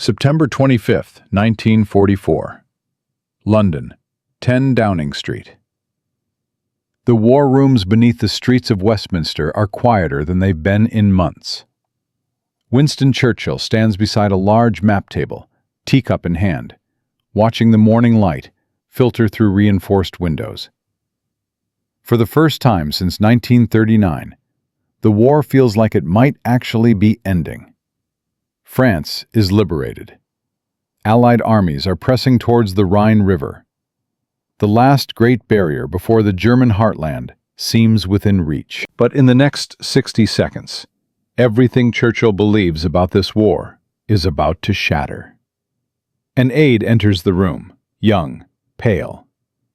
September 25th, 1944. London, 10 Downing Street. The war rooms beneath the streets of Westminster are quieter than they've been in months. Winston Churchill stands beside a large map table, teacup in hand, watching the morning light filter through reinforced windows. For the first time since 1939, the war feels like it might actually be ending. France is liberated. Allied armies are pressing towards the Rhine River. The last great barrier before the German heartland seems within reach. But in the next 60 seconds, everything Churchill believes about this war is about to shatter. An aide enters the room, young, pale,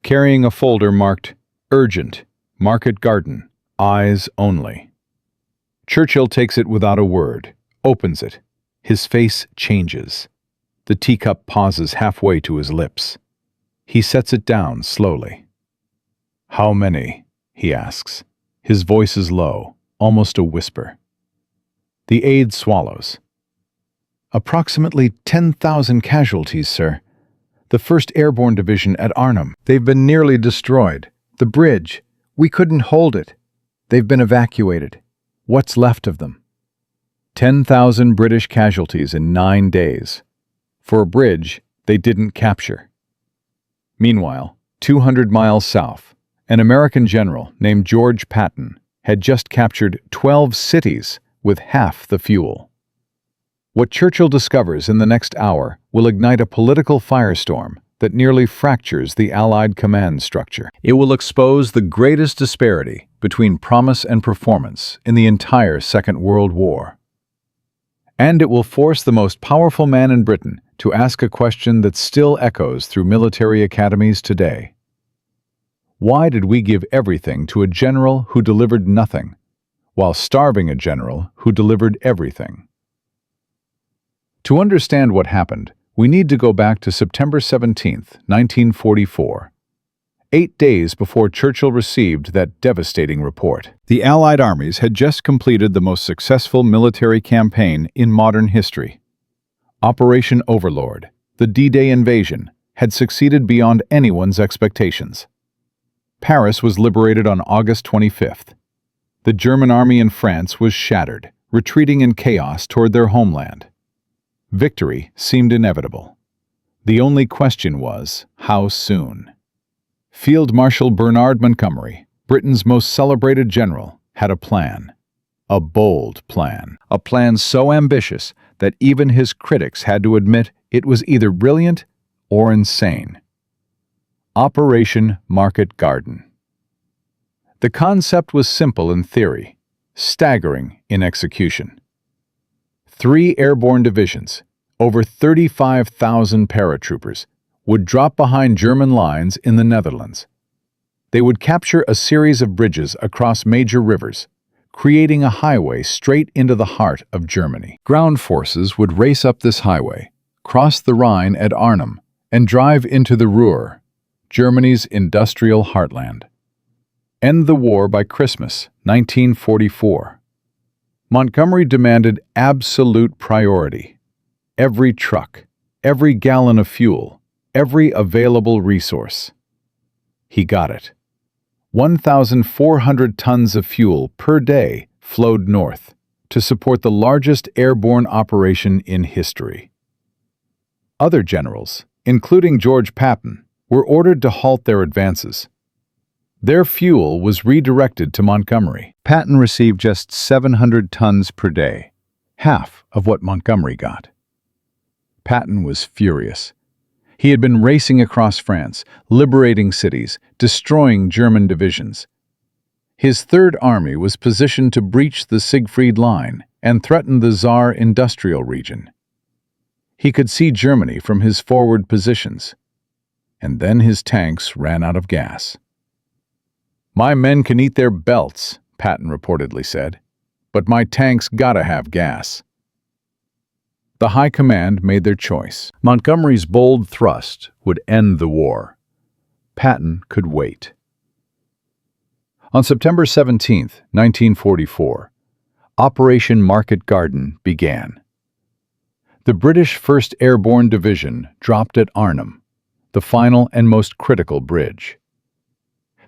carrying a folder marked "Urgent, Market Garden, Eyes Only." Churchill takes it without a word, opens it. His face changes. The teacup pauses halfway to his lips. He sets it down slowly. "How many?" he asks. His voice is low, almost a whisper. The aide swallows. "Approximately 10,000 casualties, sir. The 1st Airborne Division at Arnhem. They've been nearly destroyed. The bridge, we couldn't hold it. They've been evacuated. What's left of them?" 10,000 British casualties in 9 days. For a bridge they didn't capture. Meanwhile, 200 miles south, an American general named George Patton had just captured 12 cities with half the fuel. What Churchill discovers in the next hour will ignite a political firestorm that nearly fractures the Allied command structure. It will expose the greatest disparity between promise and performance in the entire Second World War. And it will force the most powerful man in Britain to ask a question that still echoes through military academies today. Why did we give everything to a general who delivered nothing, while starving a general who delivered everything? To understand what happened, we need to go back to September 17th, 1944. 8 days before Churchill received that devastating report. The Allied armies had just completed the most successful military campaign in modern history. Operation Overlord, the D-Day invasion, had succeeded beyond anyone's expectations. Paris was liberated on August 25th. The German army in France was shattered, retreating in chaos toward their homeland. Victory seemed inevitable. The only question was, how soon? Field Marshal Bernard Montgomery, Britain's most celebrated general, had a plan. A bold plan. A plan so ambitious that even his critics had to admit it was either brilliant or insane. Operation Market Garden. The concept was simple in theory, staggering in execution. 3 airborne divisions, over 35,000 paratroopers, would drop behind German lines in the Netherlands. They would capture a series of bridges across major rivers, creating a highway straight into the heart of Germany. Ground forces would race up this highway, cross the Rhine at Arnhem, and drive into the Ruhr, Germany's industrial heartland. End the war by Christmas, 1944. Montgomery demanded absolute priority. Every truck, every gallon of fuel, every available resource. He got it. 1,400 tons of fuel per day flowed north to support the largest airborne operation in history. Other generals, including George Patton, were ordered to halt their advances. Their fuel was redirected to Montgomery. Patton received just 700 tons per day, half of what Montgomery got. Patton was furious. He had been racing across France, liberating cities, destroying German divisions. His Third Army was positioned to breach the Siegfried Line and threaten the Saar industrial region. He could see Germany from his forward positions. And then his tanks ran out of gas. "My men can eat their belts," Patton reportedly said, "but my tanks gotta have gas." The High Command made their choice. Montgomery's bold thrust would end the war. Patton could wait. On September 17, 1944, Operation Market Garden began. The British 1st Airborne Division dropped at Arnhem, the final and most critical bridge.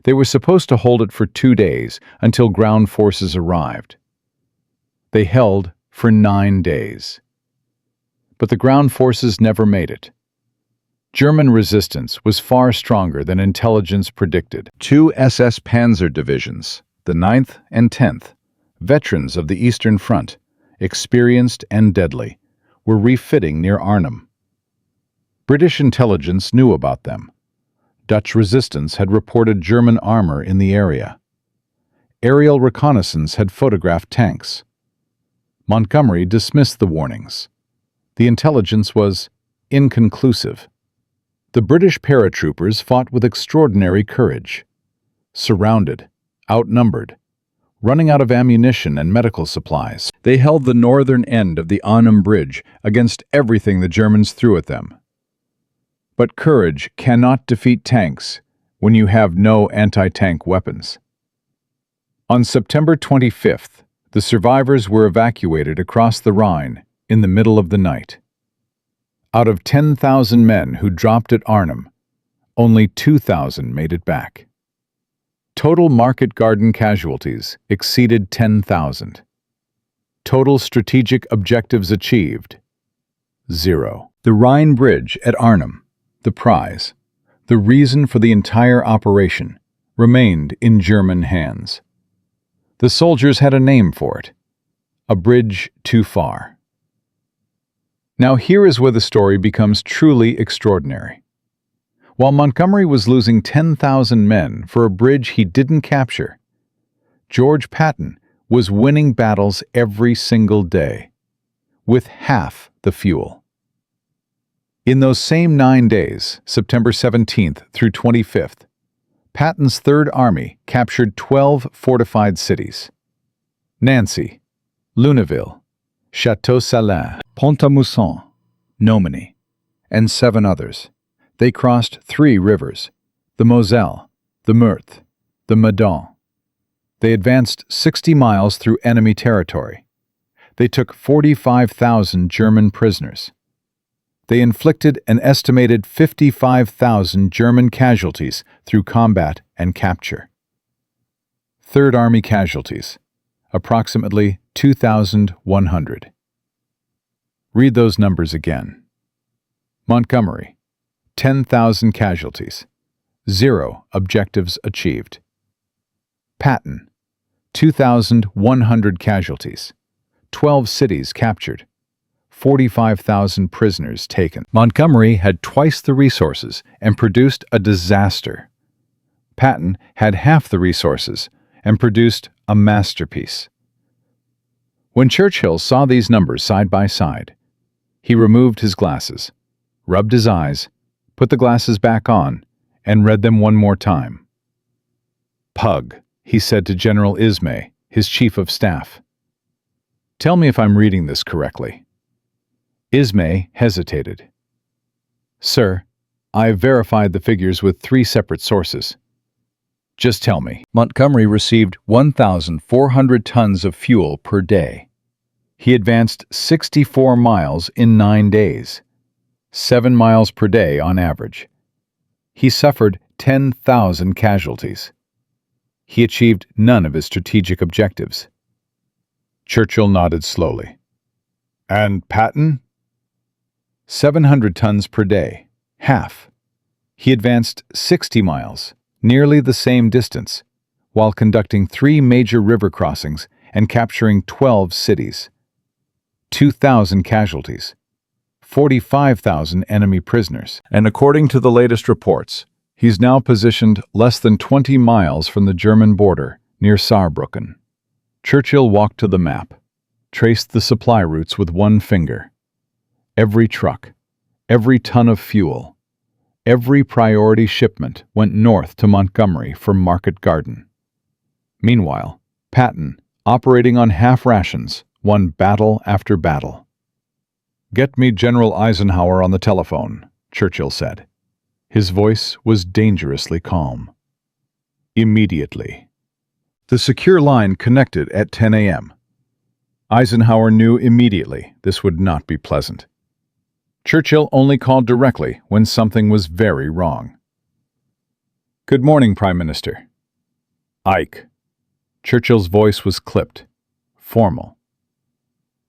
They were supposed to hold it for 2 days until ground forces arrived. They held for 9 days. But the ground forces never made it. German resistance was far stronger than intelligence predicted. 2 SS Panzer divisions, the 9th and 10th, veterans of the Eastern Front, experienced and deadly, were refitting near Arnhem. British intelligence knew about them. Dutch resistance had reported German armor in the area. Aerial reconnaissance had photographed tanks. Montgomery dismissed the warnings. The intelligence was inconclusive. The British paratroopers fought with extraordinary courage. Surrounded, outnumbered, running out of ammunition and medical supplies, they held the northern end of the Arnhem Bridge against everything the Germans threw at them. But courage cannot defeat tanks when you have no anti-tank weapons. On September 25th, the survivors were evacuated across the Rhine in the middle of the night. Out of 10,000 men who dropped at Arnhem, only 2,000 made it back. Total Market Garden casualties exceeded 10,000. Total strategic objectives achieved, 0. The Rhine Bridge at Arnhem, the prize, the reason for the entire operation, remained in German hands. The soldiers had a name for it: a bridge too far. Now here is where the story becomes truly extraordinary. While Montgomery was losing 10,000 men for a bridge he didn't capture, George Patton was winning battles every single day, with half the fuel. In those same 9 days, September 17th through 25th, Patton's Third Army captured 12 fortified cities: Nancy, Luneville, Château-Salins, Pont-à-Mousson, Nomeny, and 7 others. They crossed 3 rivers: the Moselle, the Meurthe, the Medoc. They advanced 60 miles through enemy territory. They took 45,000 German prisoners. They inflicted an estimated 55,000 German casualties through combat and capture. Third Army casualties, approximately 2,100. Read those numbers again. Montgomery, 10,000 casualties, 0 objectives achieved. Patton, 2,100 casualties, 12 cities captured, 45,000 prisoners taken. Montgomery had twice the resources and produced a disaster. Patton had half the resources and produced a masterpiece. When Churchill saw these numbers side by side, he removed his glasses, rubbed his eyes, put the glasses back on, and read them one more time. "Pug," he said to General Ismay, his chief of staff. "Tell me if I'm reading this correctly." Ismay hesitated. "Sir, I've verified the figures with 3 separate sources. Just tell me." Montgomery received 1,400 tons of fuel per day. He advanced 64 miles in 9 days, 7 miles per day on average. He suffered 10,000 casualties. He achieved none of his strategic objectives. Churchill nodded slowly. "And Patton?" 700 tons per day, half. He advanced 60 miles, nearly the same distance, while conducting 3 major river crossings and capturing 12 cities. 2,000 casualties, 45,000 enemy prisoners. And according to the latest reports, he's now positioned less than 20 miles from the German border, near Saarbrücken. Churchill walked to the map, traced the supply routes with one finger. Every truck, every ton of fuel, every priority shipment went north to Montgomery from Market Garden. Meanwhile, Patton, operating on half rations, won battle after battle. "Get me General Eisenhower on the telephone," Churchill said. His voice was dangerously calm. "Immediately." The secure line connected at 10 a.m. Eisenhower knew immediately this would not be pleasant. Churchill only called directly when something was very wrong. "Good morning, Prime Minister." "Ike." Churchill's voice was clipped, formal.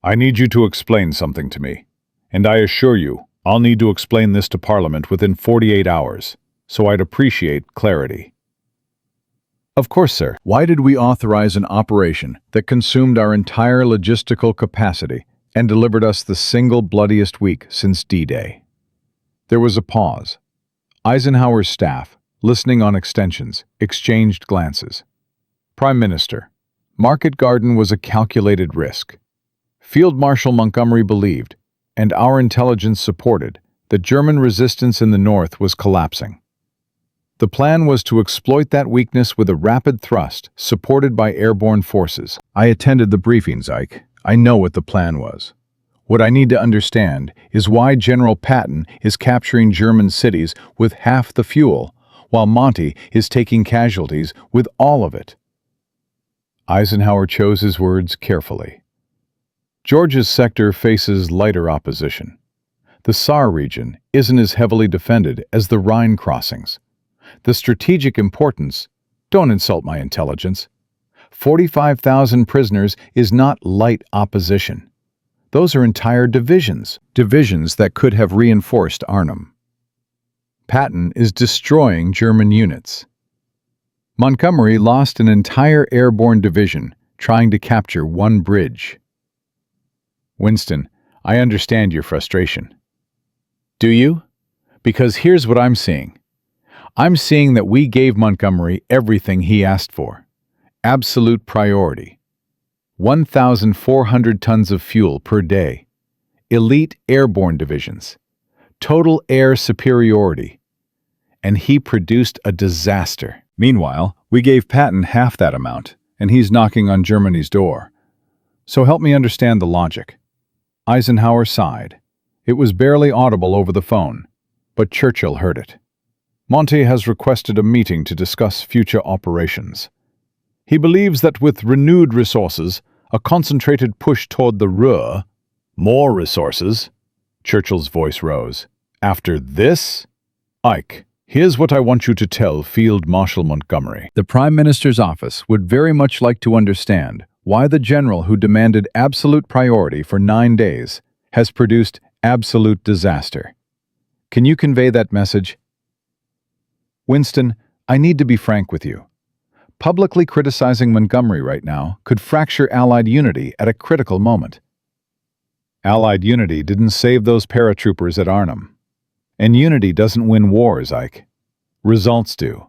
"I need you to explain something to me, and I assure you I'll need to explain this to Parliament within 48 hours, so I'd appreciate clarity." "Of course, sir. Why did we authorize an operation that consumed our entire logistical capacity and delivered us the single bloodiest week since D-Day?" There was a pause. Eisenhower's staff, listening on extensions, exchanged glances. "Prime Minister, Market Garden was a calculated risk. Field Marshal Montgomery believed, and our intelligence supported, that German resistance in the north was collapsing. The plan was to exploit that weakness with a rapid thrust supported by airborne forces." "I attended the briefings, Ike. I know what the plan was. What I need to understand is why General Patton is capturing German cities with half the fuel, while Monty is taking casualties with all of it." Eisenhower chose his words carefully. "Georgia's sector faces lighter opposition. The Saar region isn't as heavily defended as the Rhine crossings. The strategic importance, don't insult my intelligence. 45,000 prisoners is not light opposition. Those are entire divisions that could have reinforced Arnhem. Patton is destroying German units. Montgomery lost an entire airborne division trying to capture one bridge." "Winston, I understand your frustration." "Do you? Because here's what I'm seeing. I'm seeing that we gave Montgomery everything he asked for. Absolute priority. 1,400 tons of fuel per day. Elite airborne divisions. Total air superiority. And he produced a disaster. Meanwhile, we gave Patton half that amount, and he's knocking on Germany's door. So help me understand the logic." Eisenhower sighed. It was barely audible over the phone, but Churchill heard it. "Monty has requested a meeting to discuss future operations. He believes that with renewed resources, a concentrated push toward the Ruhr—" "More resources?" Churchill's voice rose. "After this? Ike, here's what I want you to tell Field Marshal Montgomery. The Prime Minister's office would very much like to understand why the general who demanded absolute priority for 9 days has produced absolute disaster. Can you convey that message?" "Winston, I need to be frank with you. Publicly criticizing Montgomery right now could fracture Allied unity at a critical moment." "Allied unity didn't save those paratroopers at Arnhem. And unity doesn't win wars, Ike. Results do.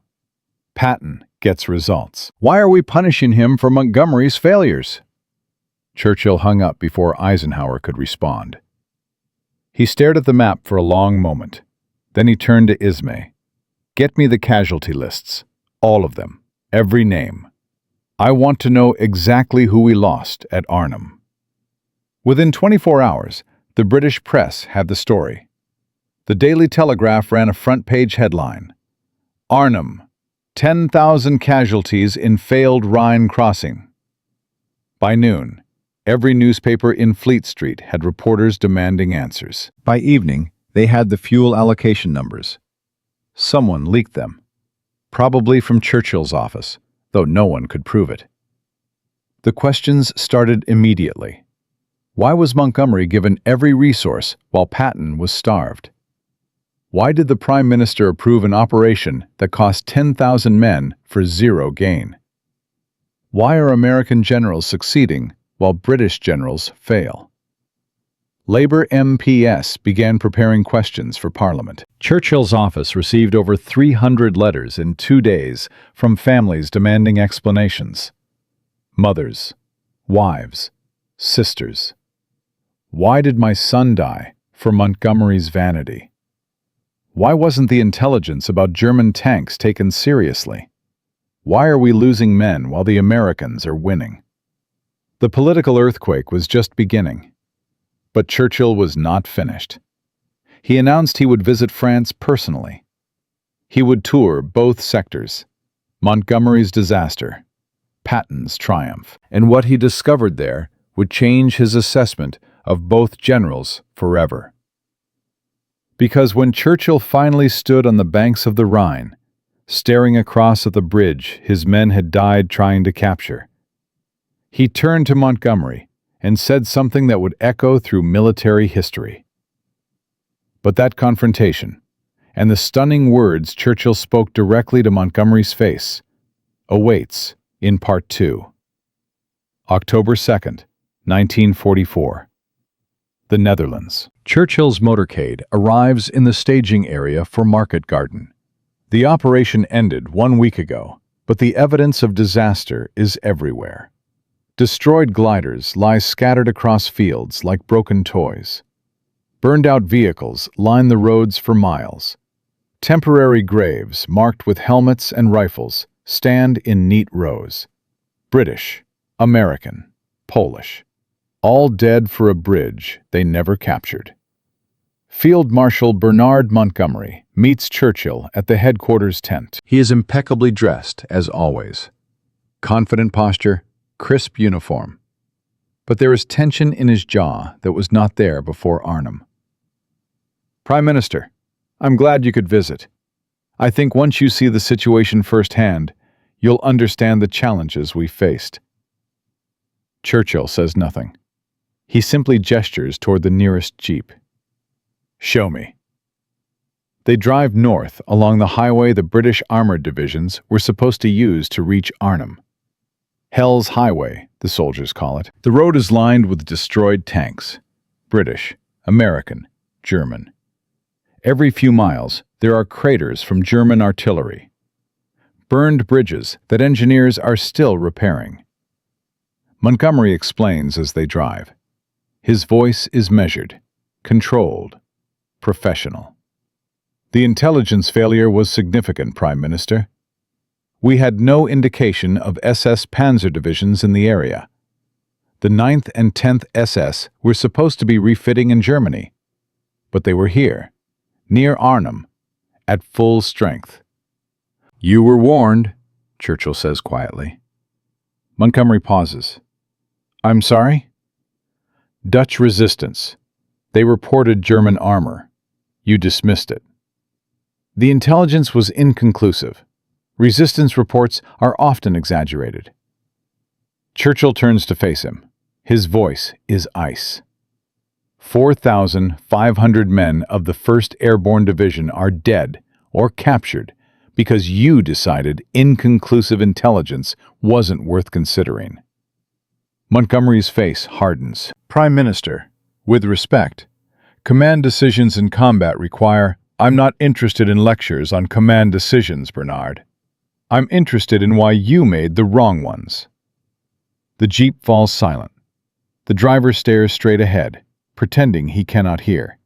Patton gets results. Why are we punishing him for Montgomery's failures?" Churchill hung up before Eisenhower could respond. He stared at the map for a long moment. Then he turned to Ismay. "Get me the casualty lists. All of them. Every name. I want to know exactly who we lost at Arnhem." Within 24 hours, the British press had the story. The Daily Telegraph ran a front-page headline. "Arnhem. 10,000 casualties in failed Rhine crossing." By noon, every newspaper in Fleet Street had reporters demanding answers. By evening, they had the fuel allocation numbers. Someone leaked them. Probably from Churchill's office, though no one could prove it. The questions started immediately. Why was Montgomery given every resource while Patton was starved? Why did the Prime Minister approve an operation that cost 10,000 men for zero gain? Why are American generals succeeding while British generals fail? Labour MPs began preparing questions for Parliament. Churchill's office received over 300 letters in 2 days from families demanding explanations. Mothers, wives, sisters. Why did my son die for Montgomery's vanity? Why wasn't the intelligence about German tanks taken seriously? Why are we losing men while the Americans are winning? The political earthquake was just beginning. But Churchill was not finished. He announced he would visit France personally. He would tour both sectors, Montgomery's disaster, Patton's triumph, and what he discovered there would change his assessment of both generals forever. Because when Churchill finally stood on the banks of the Rhine, staring across at the bridge his men had died trying to capture, he turned to Montgomery and said something that would echo through military history. But that confrontation, and the stunning words Churchill spoke directly to Montgomery's face, awaits in Part 2. October 2nd, 1944. The Netherlands. Churchill's motorcade arrives in the staging area for Market Garden. The operation ended 1 week ago, but the evidence of disaster is everywhere. Destroyed gliders lie scattered across fields like broken toys. Burned-out vehicles line the roads for miles. Temporary graves marked with helmets and rifles stand in neat rows. British, American, Polish, all dead for a bridge they never captured. Field Marshal Bernard Montgomery meets Churchill at the headquarters tent. He is impeccably dressed, as always. Confident posture, crisp uniform. But there is tension in his jaw that was not there before Arnhem. Prime Minister, I'm glad you could visit. I think once you see the situation firsthand, you'll understand the challenges we faced. Churchill says nothing. He simply gestures toward the nearest jeep. Show me. They drive north along the highway the British armored divisions were supposed to use to reach Arnhem. Hell's Highway, the soldiers call it. The road is lined with destroyed tanks. British, American, German. Every few miles, there are craters from German artillery. Burned bridges that engineers are still repairing. Montgomery explains as they drive. His voice is measured, controlled, professional. The intelligence failure was significant, Prime Minister. We had no indication of SS Panzer divisions in the area. The 9th and 10th SS were supposed to be refitting in Germany, but they were here, near Arnhem, at full strength. You were warned, Churchill says quietly. Montgomery pauses. I'm sorry? Dutch resistance. They reported German armor. You dismissed it. The intelligence was inconclusive. Resistance reports are often exaggerated. Churchill turns to face him. His voice is ice. 4,500 men of the 1st Airborne Division are dead or captured because you decided inconclusive intelligence wasn't worth considering. Montgomery's face hardens. Prime Minister, with respect, command decisions in combat require... I'm not interested in lectures on command decisions, Bernard. I'm interested in why you made the wrong ones. The jeep falls silent. The driver stares straight ahead, pretending he cannot hear.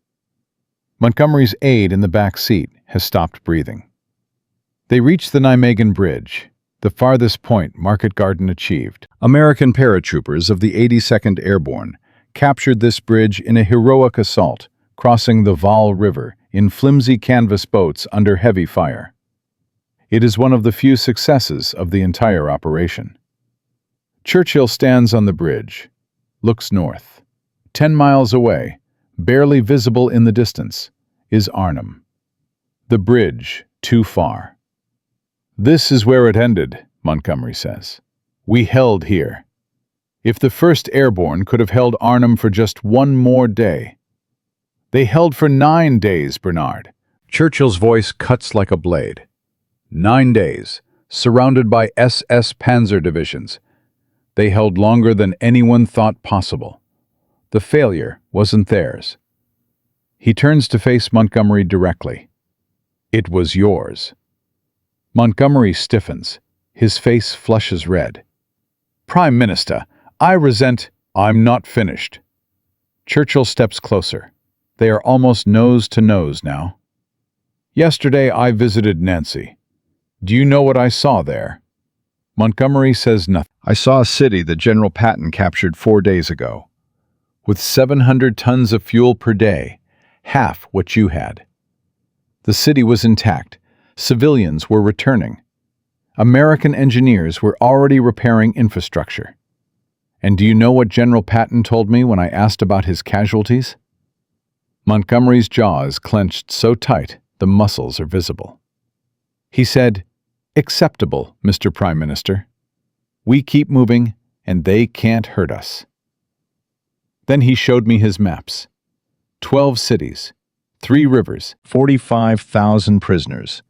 Montgomery's aide in the back seat has stopped breathing. They reach the Nijmegen Bridge, the farthest point Market Garden achieved. American paratroopers of the 82nd Airborne captured this bridge in a heroic assault, crossing the Vaal River in flimsy canvas boats under heavy fire. It is one of the few successes of the entire operation. Churchill stands on the bridge, looks north. 10 miles away, barely visible in the distance, is Arnhem. The bridge, too far. This is where it ended, Montgomery says. We held here. If the 1st Airborne could have held Arnhem for just one more day. They held for 9 days, Bernard. Churchill's voice cuts like a blade. 9 days, surrounded by SS Panzer divisions. They held longer than anyone thought possible. The failure wasn't theirs. He turns to face Montgomery directly. It was yours. Montgomery stiffens. His face flushes red. Prime Minister, I resent... I'm not finished. Churchill steps closer. They are almost nose to nose now. Yesterday I visited Nancy. Do you know what I saw there? Montgomery says nothing. I saw a city that General Patton captured 4 days ago, with 700 tons of fuel per day, half what you had. The city was intact. Civilians were returning. American engineers were already repairing infrastructure. And do you know what General Patton told me when I asked about his casualties? Montgomery's jaw is clenched so tight the muscles are visible. He said, "Acceptable, Mr. Prime Minister. We keep moving, and they can't hurt us." Then he showed me his maps. 12 cities, 3 rivers, 45,000 prisoners.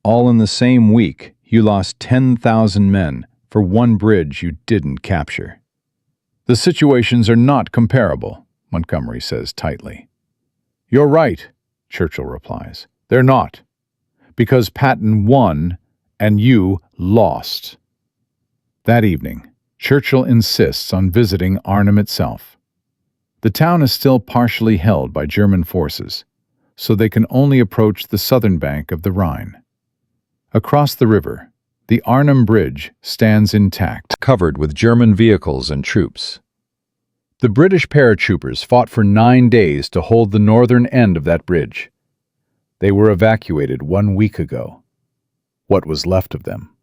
All in the same week, you lost 10,000 men for one bridge you didn't capture. "The situations are not comparable," Montgomery says tightly. "You're right," Churchill replies. "They're not. Because Patton won and you lost." That evening, Churchill insists on visiting Arnhem itself. The town is still partially held by German forces, so they can only approach the southern bank of the Rhine. Across the river, the Arnhem Bridge stands intact, covered with German vehicles and troops. The British paratroopers fought for 9 days to hold the northern end of that bridge. They were evacuated 1 week ago. What was left of them?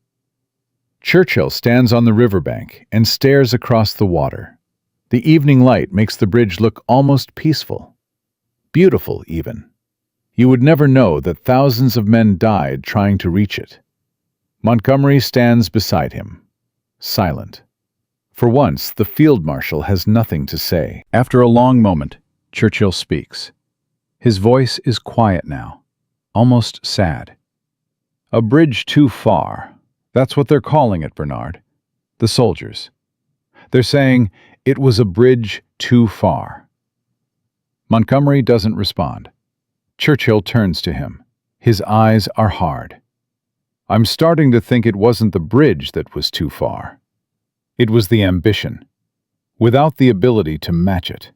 Churchill stands on the riverbank and stares across the water. The evening light makes the bridge look almost peaceful. Beautiful, even. You would never know that thousands of men died trying to reach it. Montgomery stands beside him, silent. For once, the field marshal has nothing to say. After a long moment, Churchill speaks. His voice is quiet now, almost sad. "A bridge too far. That's what they're calling it, Bernard. The soldiers. They're saying it was a bridge too far." Montgomery doesn't respond. Churchill turns to him. His eyes are hard. "I'm starting to think it wasn't the bridge that was too far. It was the ambition, without the ability to match it."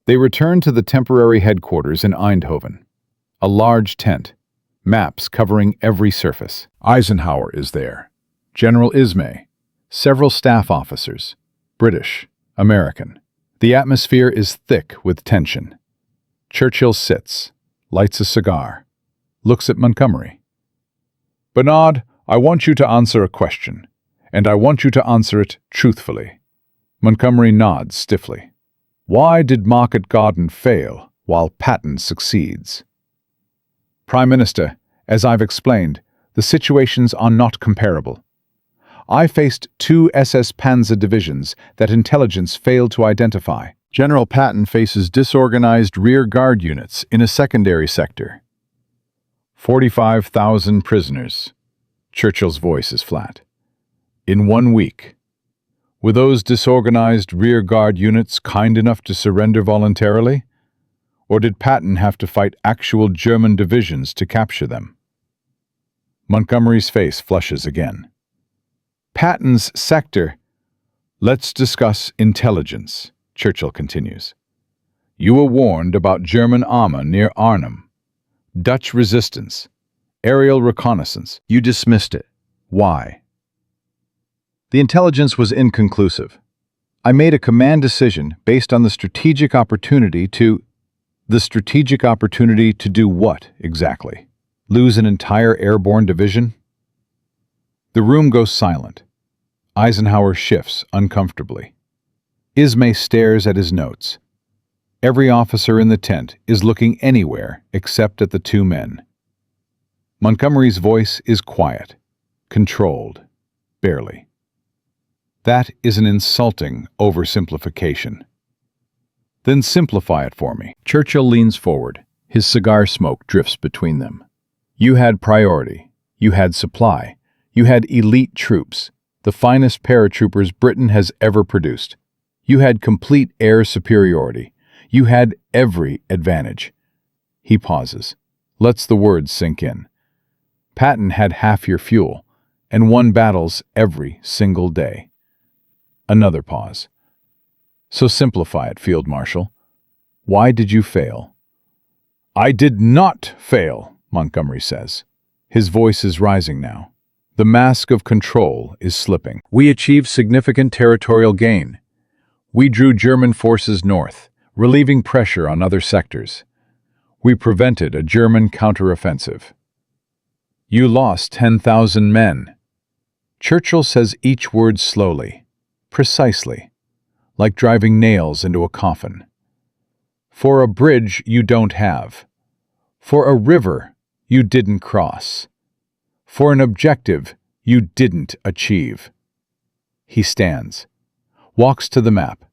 They return to the temporary headquarters in Eindhoven. A large tent, maps covering every surface. Eisenhower is there, General Ismay, several staff officers, British, American. The atmosphere is thick with tension. Churchill sits, lights a cigar, looks at Montgomery. "Bernard, I want you to answer a question, and I want you to answer it truthfully." Montgomery nods stiffly. "Why did Market Garden fail while Patton succeeds?" "Prime Minister, as I've explained, the situations are not comparable. I faced 2 SS Panzer divisions that intelligence failed to identify. General Patton faces disorganized rear guard units in a secondary sector. 45,000 prisoners." Churchill's voice is flat. "In 1 week. Were those disorganized rear guard units kind enough to surrender voluntarily? Or did Patton have to fight actual German divisions to capture them?" Montgomery's face flushes again. "Patton's sector—" "Let's discuss intelligence," Churchill continues. "You were warned about German armor near Arnhem. Dutch resistance. Aerial reconnaissance. You dismissed it. Why?" "The intelligence was inconclusive. I made a command decision based on the strategic opportunity to..." "The strategic opportunity to do what, exactly? Lose an entire airborne division?" The room goes silent. Eisenhower shifts uncomfortably. Ismay stares at his notes. Every officer in the tent is looking anywhere except at the 2 men. Montgomery's voice is quiet, controlled, barely. "That is an insulting oversimplification." "Then simplify it for me." Churchill leans forward. His cigar smoke drifts between them. "You had priority. You had supply. You had elite troops, the finest paratroopers Britain has ever produced. You had complete air superiority. You had every advantage." He pauses, lets the words sink in. "Patton had half your fuel, and won battles every single day." Another pause. "So simplify it, Field Marshal. Why did you fail?" "I did not fail," Montgomery says. His voice is rising now. The mask of control is slipping. "We achieved significant territorial gain. We drew German forces north, relieving pressure on other sectors. We prevented a German counteroffensive. You lost 10,000 men." Churchill says each word slowly, precisely, like driving nails into a coffin. for a bridge you don't have, for a river you didn't cross, for an objective you didn't achieve. He stands, walks to the map,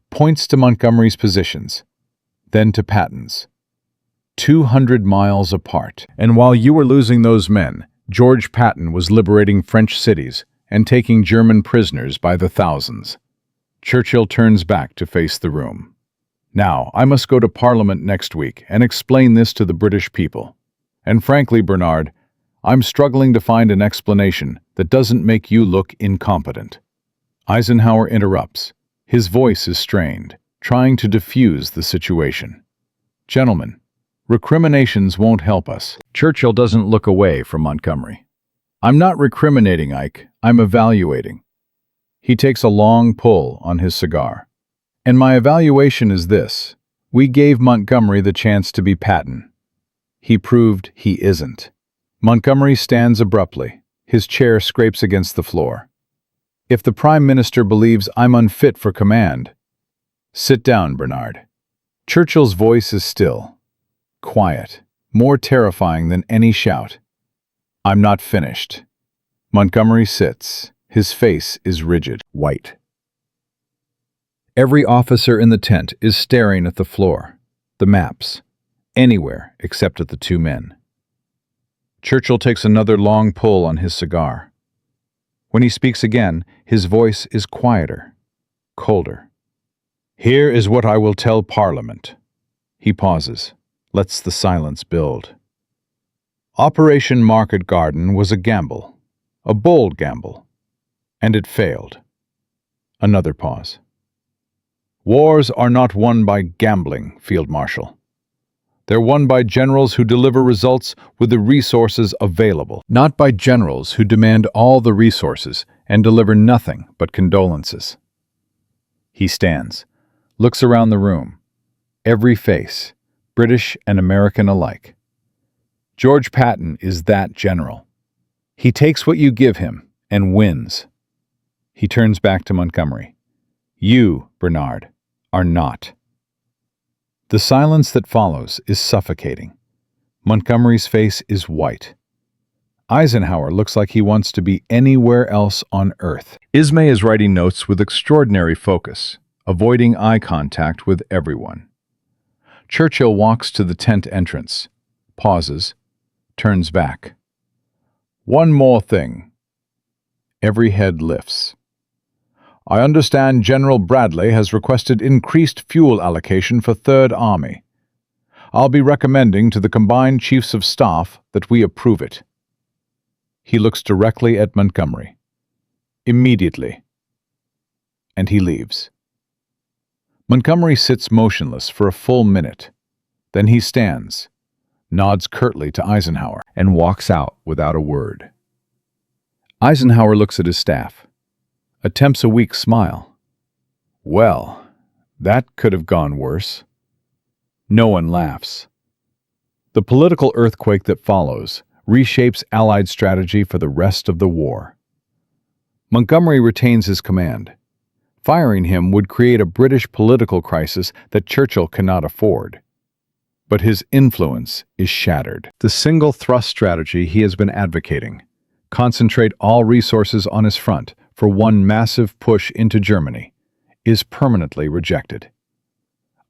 points to Montgomery's positions, then to Patton's. 200 miles apart. And while you were losing those men, George Patton was liberating French cities and taking German prisoners by the thousands. Churchill turns back to face the room. Now, I must go to Parliament next week and explain this to the British people. And frankly, Bernard, I'm struggling to find an explanation that doesn't make you look incompetent. Eisenhower interrupts. His voice is strained, trying to diffuse the situation. Gentlemen, recriminations won't help us. Churchill doesn't look away from Montgomery. I'm not recriminating, Ike. I'm evaluating. He takes a long pull on his cigar. And my evaluation is this. We gave Montgomery the chance to be Patton. He proved he isn't. Montgomery stands abruptly. His chair scrapes against the floor. If the Prime Minister believes I'm unfit for command, sit down, Bernard. Churchill's voice is still, quiet, more terrifying than any shout. I'm not finished. Montgomery sits. His face is rigid, white. Every officer in the tent is staring at the floor, the maps, anywhere except at the two men. Churchill takes another long pull on his cigar. When he speaks again, his voice is quieter, colder. Here is what I will tell Parliament. He pauses, lets the silence build. Operation Market Garden was a gamble, a bold gamble, and it failed. Another pause. Wars are not won by gambling, Field Marshal. They're won by generals who deliver results with the resources available, not by generals who demand all the resources and deliver nothing but condolences. He stands, looks around the room. Every face, British and American alike. George Patton is that general. He takes what you give him and wins. He turns back to Montgomery. You, Bernard, are not. The silence that follows is suffocating. Montgomery's face is white. Eisenhower looks like he wants to be anywhere else on Earth. Ismay is writing notes with extraordinary focus, avoiding eye contact with everyone. Churchill walks to the tent entrance, pauses, turns back. One more thing. Every head lifts. I understand General Bradley has requested increased fuel allocation for Third Army. I'll be recommending to the combined Chiefs of Staff that we approve it. He looks directly at Montgomery. Immediately. And he leaves. Montgomery sits motionless for a full minute. Then he stands, nods curtly to Eisenhower, and walks out without a word. Eisenhower looks at his staff. Attempts a weak smile. Well, that could have gone worse. No one laughs. The political earthquake that follows reshapes Allied strategy for the rest of the war. Montgomery retains his command. Firing him would create a British political crisis that Churchill cannot afford. But his influence is shattered. The single thrust strategy he has been advocating, concentrate all resources on his front for one massive push into Germany, is permanently rejected.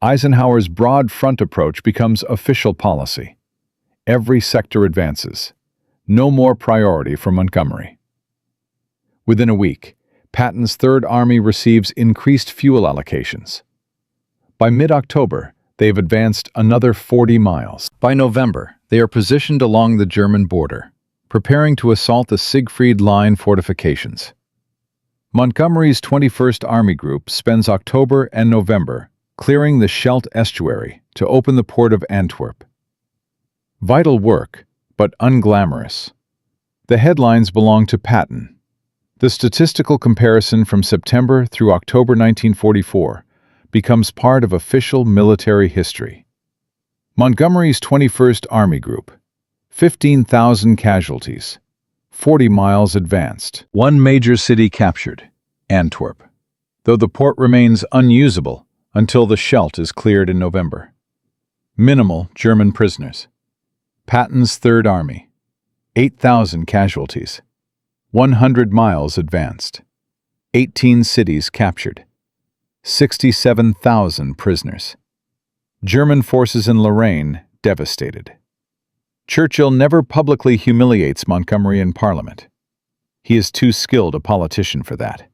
Eisenhower's broad front approach becomes official policy. Every sector advances. No more priority for Montgomery. Within a week, Patton's Third Army receives increased fuel allocations. By mid-October, they have advanced another 40 miles. By November, they are positioned along the German border, preparing to assault the Siegfried Line fortifications. Montgomery's 21st Army Group spends October and November clearing the Scheldt estuary to open the port of Antwerp. Vital work, but unglamorous. The headlines belong to Patton. The statistical comparison from September through October 1944 becomes part of official military history. Montgomery's 21st Army Group, 15,000 casualties, 40 miles advanced. One major city captured, Antwerp. Though the port remains unusable until the Scheldt is cleared in November. Minimal German prisoners. Patton's Third Army. 8,000 casualties. 100 miles advanced. 18 cities captured. 67,000 prisoners. German forces in Lorraine devastated. Churchill never publicly humiliates Montgomery in Parliament. He is too skilled a politician for that.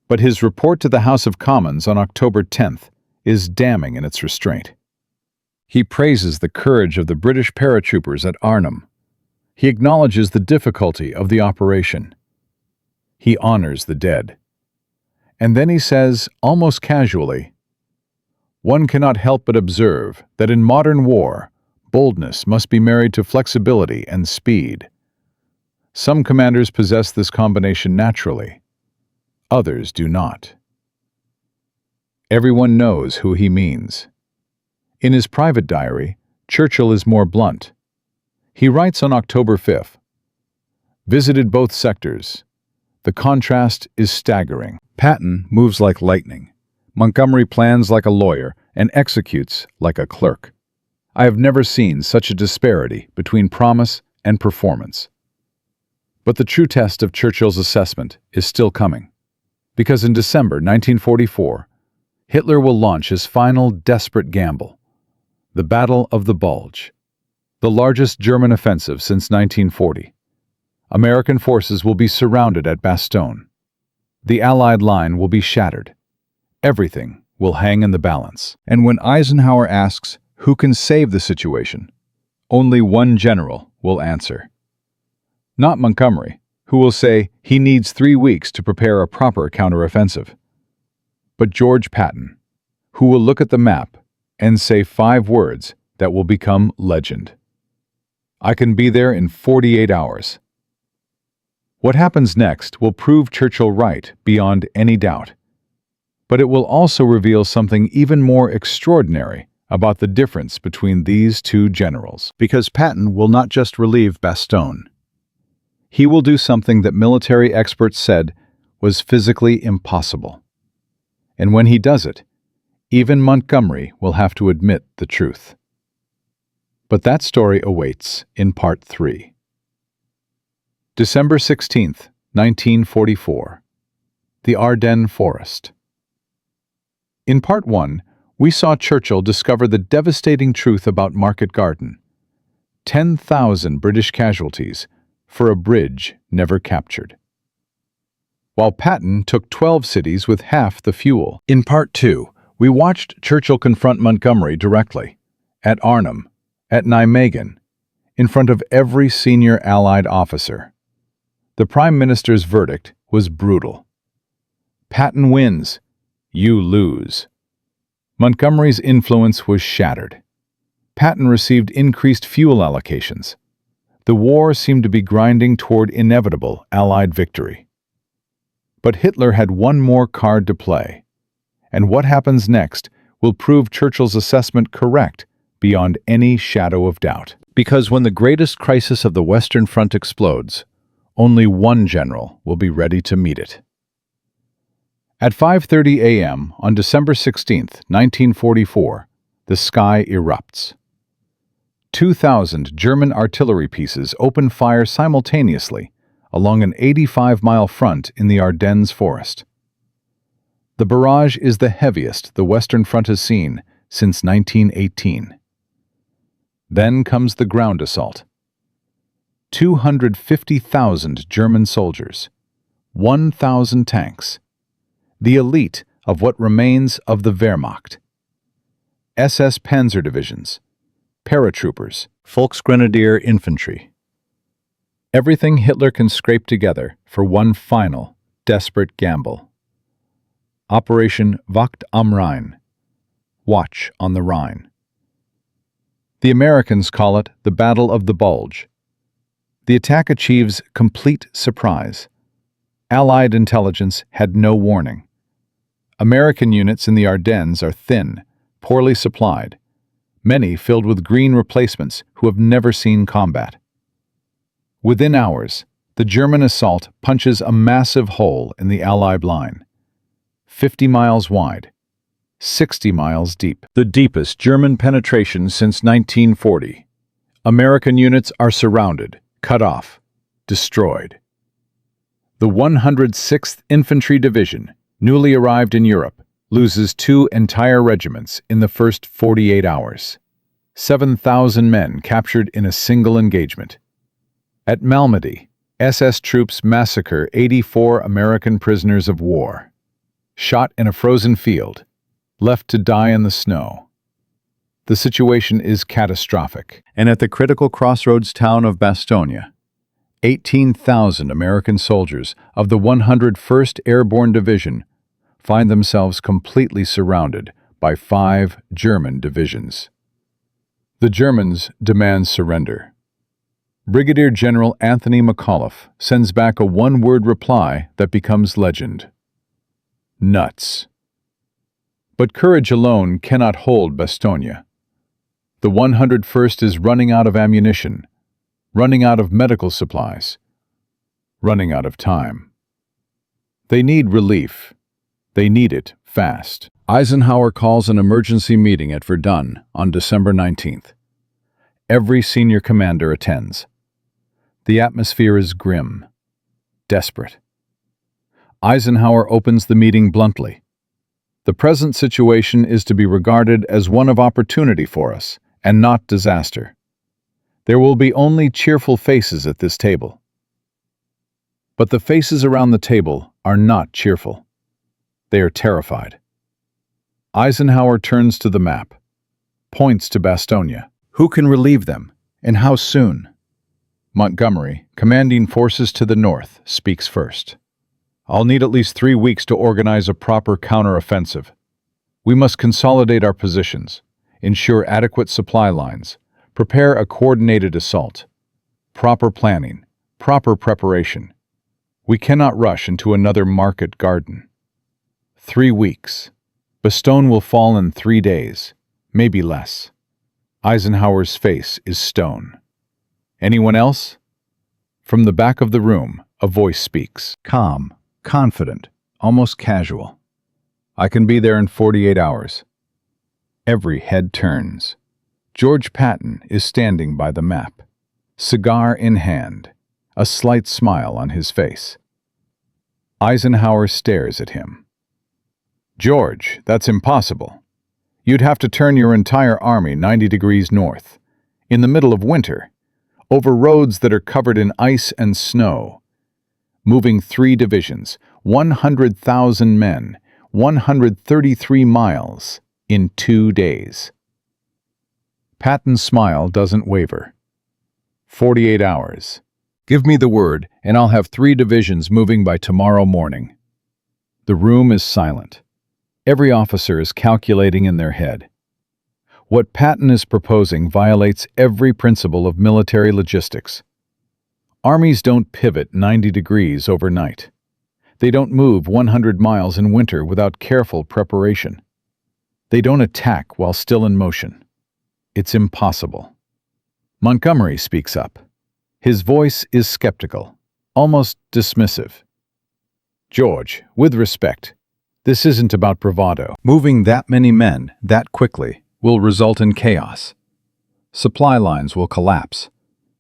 But his report to the House of Commons on October 10th is damning in its restraint. He praises the courage of the British paratroopers at Arnhem. He acknowledges the difficulty of the operation. He honors the dead. And then he says, almost casually, "One cannot help but observe that in modern war, boldness must be married to flexibility and speed. Some commanders possess this combination naturally. Others do not." Everyone knows who he means. In his private diary, Churchill is more blunt. He writes on October 5th, "Visited both sectors. The contrast is staggering. Patton moves like lightning. Montgomery plans like a lawyer and executes like a clerk. I have never seen such a disparity between promise and performance." But the true test of Churchill's assessment is still coming. Because in December 1944, Hitler will launch his final desperate gamble, the Battle of the Bulge, the largest German offensive since 1940. American forces will be surrounded at Bastogne. The Allied line will be shattered. Everything will hang in the balance. And when Eisenhower asks who can save the situation, only one general will answer. Not Montgomery, who will say he needs 3 weeks to prepare a proper counteroffensive, but George Patton, who will look at the map and say 5 words that will become legend. "I can be there in 48 hours." What happens next will prove Churchill right beyond any doubt, but it will also reveal something even more extraordinary about the difference between these two generals. Because Patton will not just relieve Bastogne. He will do something that military experts said was physically impossible. And when he does it, even Montgomery will have to admit the truth. But that story awaits in Part 3. December 16th, 1944. The Ardennes Forest. In Part 1, we saw Churchill discover the devastating truth about Market Garden. 10,000 British casualties for a bridge never captured. While Patton took 12 cities with half the fuel. In Part 2, we watched Churchill confront Montgomery directly, at Arnhem, at Nijmegen, in front of every senior Allied officer. The Prime Minister's verdict was brutal. Patton wins, you lose. Montgomery's influence was shattered. Patton received increased fuel allocations. The war seemed to be grinding toward inevitable Allied victory. But Hitler had one more card to play, and what happens next will prove Churchill's assessment correct beyond any shadow of doubt. Because when the greatest crisis of the Western Front explodes, only one general will be ready to meet it. At 5:30 a.m. on December 16, 1944, the sky erupts. 2,000 German artillery pieces open fire simultaneously along an 85-mile front in the Ardennes forest. The barrage is the heaviest the Western Front has seen since 1918. Then comes the ground assault. 250,000 German soldiers, 1,000 tanks, the elite of what remains of the Wehrmacht. SS Panzer divisions, paratroopers, Volksgrenadier infantry. Everything Hitler can scrape together for one final, desperate gamble. Operation Wacht am Rhein, Watch on the Rhine. The Americans call it the Battle of the Bulge. The attack achieves complete surprise. Allied intelligence had no warning. American units in the Ardennes are thin, poorly supplied, many filled with green replacements who have never seen combat. Within hours, the German assault punches a massive hole in the Allied line, 50 miles wide, 60 miles deep. The deepest German penetration since 1940. American units are surrounded, cut off, destroyed. The 106th Infantry Division, newly arrived in Europe, loses 2 entire regiments in the first 48 hours. 7,000 men captured in a single engagement. At Malmedy, SS troops massacre 84 American prisoners of war. Shot in a frozen field, left to die in the snow. The situation is catastrophic, and at the critical crossroads town of Bastogne, 18,000 American soldiers of the 101st Airborne Division find themselves completely surrounded by 5 German divisions. The Germans demand surrender. Brigadier General Anthony McAuliffe sends back a one-word reply that becomes legend. Nuts. But courage alone cannot hold Bastogne. The 101st is running out of ammunition, running out of medical supplies, running out of time. They need relief. They need it fast. Eisenhower calls an emergency meeting at Verdun on December 19th. Every senior commander attends. The atmosphere is grim, desperate. Eisenhower opens the meeting bluntly. The present situation is to be regarded as one of opportunity for us, and not disaster. There will be only cheerful faces at this table. But the faces around the table are not cheerful. They are terrified. Eisenhower turns to the map, points to Bastogne. Who can relieve them, and how soon? Montgomery, commanding forces to the north, speaks first. I'll need at least 3 weeks to organize a proper counteroffensive. We must consolidate our positions, ensure adequate supply lines, prepare a coordinated assault. Proper planning, proper preparation. We cannot rush into another market garden. 3 weeks. Bastogne will fall in 3 days, maybe less. Eisenhower's face is stone. Anyone else? From the back of the room, a voice speaks. Calm, confident, almost casual. I can be there in 48 hours. Every head turns. George Patton is standing by the map, cigar in hand, a slight smile on his face. Eisenhower stares at him. George, that's impossible. You'd have to turn your entire army 90 degrees north, in the middle of winter, over roads that are covered in ice and snow, moving 3 divisions, 100,000 men, 133 miles, in 2 days. Patton's smile doesn't waver. 48 hours. Give me the word, and I'll have 3 divisions moving by tomorrow morning. The room is silent. Every officer is calculating in their head. What Patton is proposing violates every principle of military logistics. Armies don't pivot 90 degrees overnight. They don't move 100 miles in winter without careful preparation. They don't attack while still in motion. It's impossible. Montgomery speaks up. His voice is skeptical, almost dismissive. George, with respect, this isn't about bravado. Moving that many men that quickly will result in chaos. Supply lines will collapse.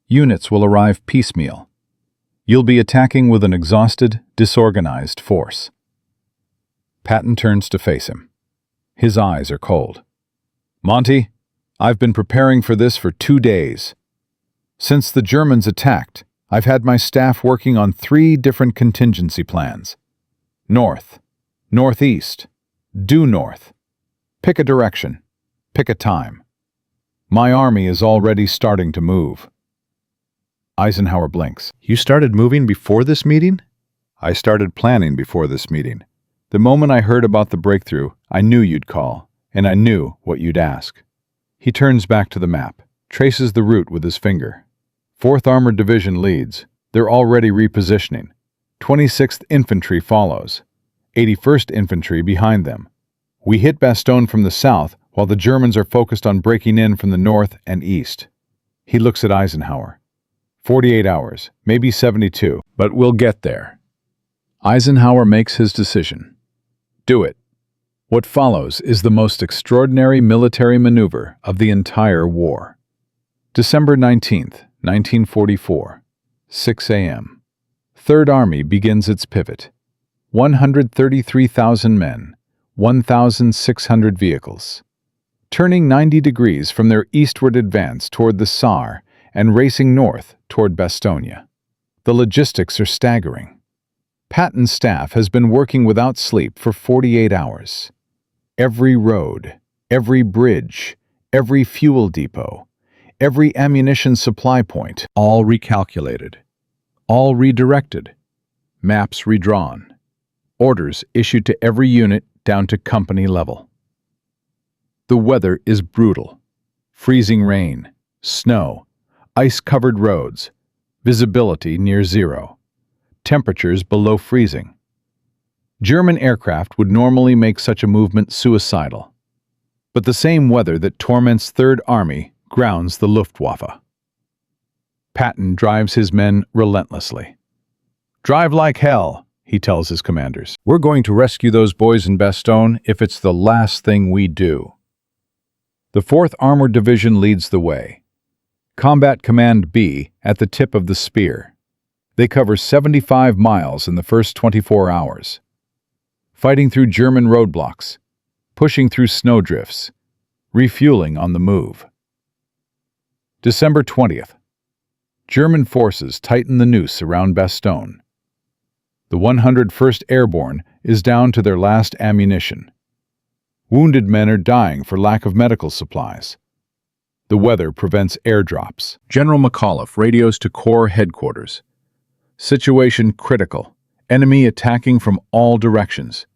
Units will arrive piecemeal. You'll be attacking with an exhausted, disorganized force. Patton turns to face him. His eyes are cold. Monty, I've been preparing for this for 2 days. Since the Germans attacked, I've had my staff working on 3 different contingency plans. North, northeast, due north. Pick a direction. Pick a time. My army is already starting to move. Eisenhower blinks. You started moving before this meeting? I started planning before this meeting. The moment I heard about the breakthrough, I knew you'd call, and I knew what you'd ask. He turns back to the map, traces the route with his finger. 4th Armored Division leads. They're already repositioning. 26th Infantry follows. 81st Infantry behind them. We hit Bastogne from the south, while the Germans are focused on breaking in from the north and east. He looks at Eisenhower. 48 hours, maybe 72, but we'll get there. Eisenhower makes his decision. Do it. What follows is the most extraordinary military maneuver of the entire war. December 19th, 1944, 6 a.m. Third Army begins its pivot. 133,000 men, 1,600 vehicles. Turning 90 degrees from their eastward advance toward the Saar and racing north toward Bastogne. The logistics are staggering. Patton's staff has been working without sleep for 48 hours. Every road, every bridge, every fuel depot, every ammunition supply point, all recalculated, all redirected, maps redrawn, orders issued to every unit down to company level. The weather is brutal. Freezing rain, snow, ice-covered roads, visibility near zero, temperatures below freezing. German aircraft would normally make such a movement suicidal. But the same weather that torments Third Army grounds the Luftwaffe. Patton drives his men relentlessly. "Drive like hell," he tells his commanders. "We're going to rescue those boys in Bastogne if it's the last thing we do." The 4th Armored Division leads the way. Combat Command B at the tip of the spear. They cover 75 miles in the first 24 hours. Fighting through German roadblocks, pushing through snowdrifts, refueling on the move. December 20th. German forces tighten the noose around Bastogne. The 101st Airborne is down to their last ammunition. Wounded men are dying for lack of medical supplies. The weather prevents airdrops. General McAuliffe radios to Corps headquarters. Situation critical. Enemy attacking from all directions.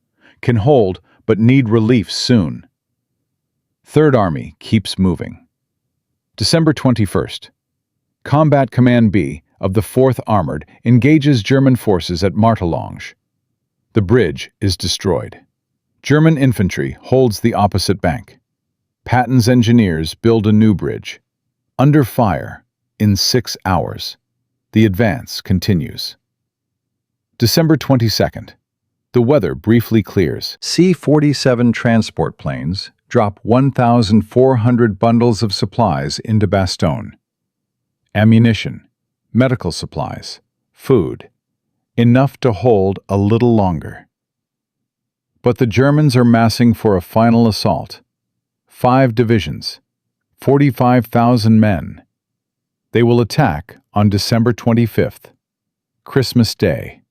Can hold, but need relief soon. Third Army keeps moving. December 21st. Combat Command B of the 4th Armored engages German forces at Martelange. The bridge is destroyed. German infantry holds the opposite bank. Patton's engineers build a new bridge. Under fire, in 6 hours. The advance continues. December 22nd. The weather briefly clears. C-47 transport planes drop 1,400 bundles of supplies into Bastogne. Ammunition, medical supplies, food, enough to hold a little longer. But the Germans are massing for a final assault. 5 divisions, 45,000 men. They will attack on December 25th, Christmas Day.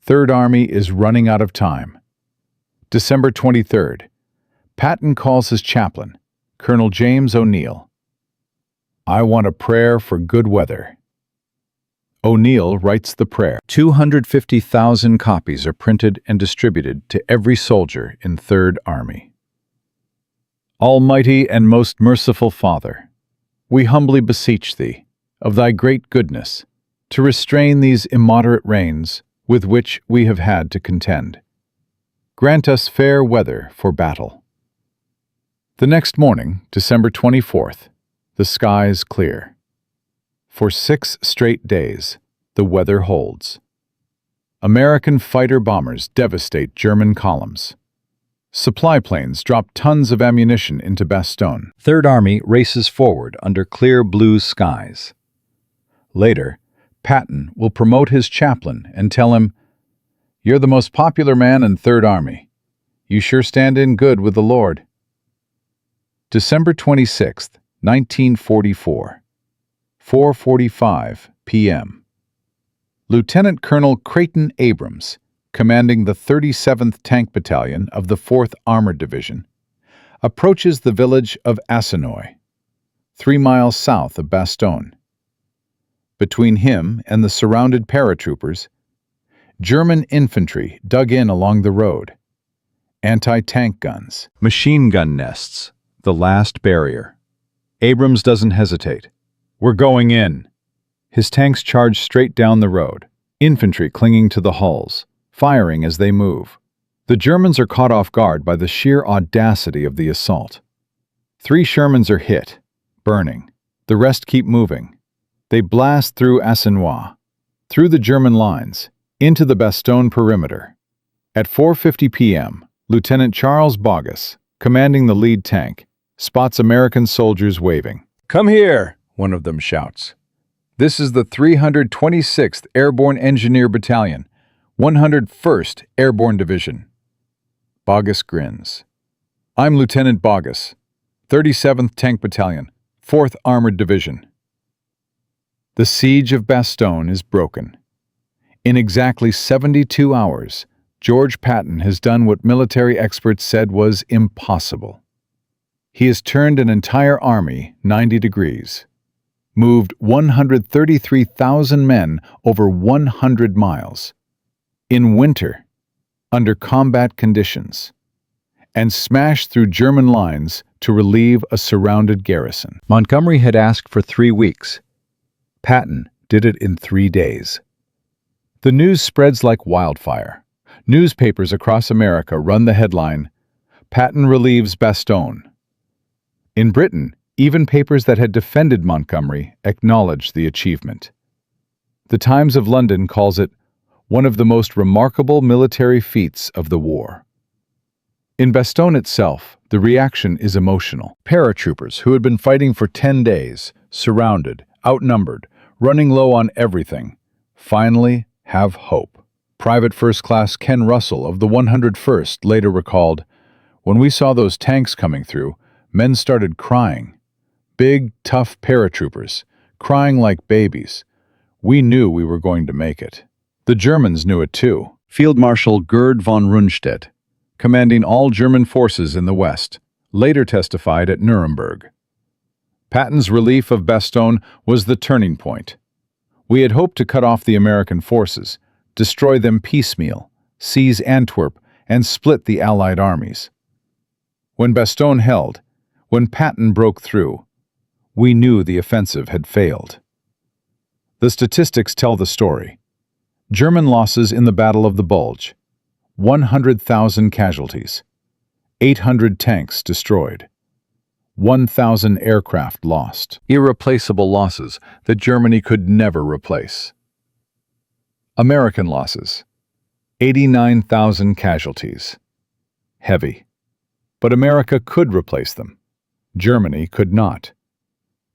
Third Army is running out of time. December 23rd. Patton calls his chaplain, Colonel James O'Neill. "I want a prayer for good weather." O'Neill writes the prayer. 250,000 copies are printed and distributed to every soldier in Third Army. Almighty and most merciful Father, we humbly beseech Thee, of Thy great goodness, to restrain these immoderate rains with which we have had to contend. Grant us fair weather for battle. The next morning, December 24th, the skies clear. For 6 straight days, the weather holds. American fighter-bombers devastate German columns. Supply planes drop tons of ammunition into Bastogne. Third Army races forward under clear blue skies. Later, Patton will promote his chaplain and tell him, "You're the most popular man in Third Army. You sure stand in good with the Lord." December 26th, 1944, 4:45 p.m. Lieutenant Colonel Creighton Abrams, commanding the 37th Tank Battalion of the 4th Armored Division, approaches the village of Assenoy, 3 miles south of Bastogne. Between him and the surrounded paratroopers, German infantry dug in along the road. Anti-tank guns, machine gun nests, the last barrier. Abrams doesn't hesitate. "We're going in." His tanks charge straight down the road, infantry clinging to the hulls, firing as they move. The Germans are caught off guard by the sheer audacity of the assault. 3 Shermans are hit, burning. The rest keep moving. They blast through Assenoy, through the German lines, into the Bastogne perimeter. At 4:50 p.m., Lieutenant Charles Boggess, commanding the lead tank, spots American soldiers waving. "Come here," one of them shouts. "This is the 326th Airborne Engineer Battalion, 101st Airborne Division." Boggess grins. "I'm Lieutenant Boggess, 37th Tank Battalion, 4th Armored Division." The siege of Bastogne is broken. In exactly 72 hours, George Patton has done what military experts said was impossible. He has turned an entire army 90 degrees, moved 133,000 men over 100 miles, in winter, under combat conditions, and smashed through German lines to relieve a surrounded garrison. Montgomery had asked for 3 weeks. Patton did it in 3 days. The news spreads like wildfire. Newspapers across America run the headline, "Patton relieves Bastogne." In Britain, even papers that had defended Montgomery acknowledged the achievement. The Times of London calls it one of the most remarkable military feats of the war. In Bastogne itself, the reaction is emotional. Paratroopers who had been fighting for 10 days, surrounded, outnumbered, running low on everything, finally have hope. Private First Class Ken Russell of the 101st later recalled, "When we saw those tanks coming through, men started crying. Big, tough paratroopers, crying like babies. We knew we were going to make it." The Germans knew it too. Field Marshal Gerd von Rundstedt, commanding all German forces in the West, later testified at Nuremberg. Patton's relief of Bastogne was the turning point. "We had hoped to cut off the American forces, destroy them piecemeal, seize Antwerp, and split the Allied armies. When Bastogne held, when Patton broke through, we knew the offensive had failed." The statistics tell the story. German losses in the Battle of the Bulge: 100,000 casualties, 800 tanks destroyed, 1,000 aircraft lost. Irreplaceable losses that Germany could never replace. American losses: 89,000 casualties. Heavy. But America could replace them. Germany could not.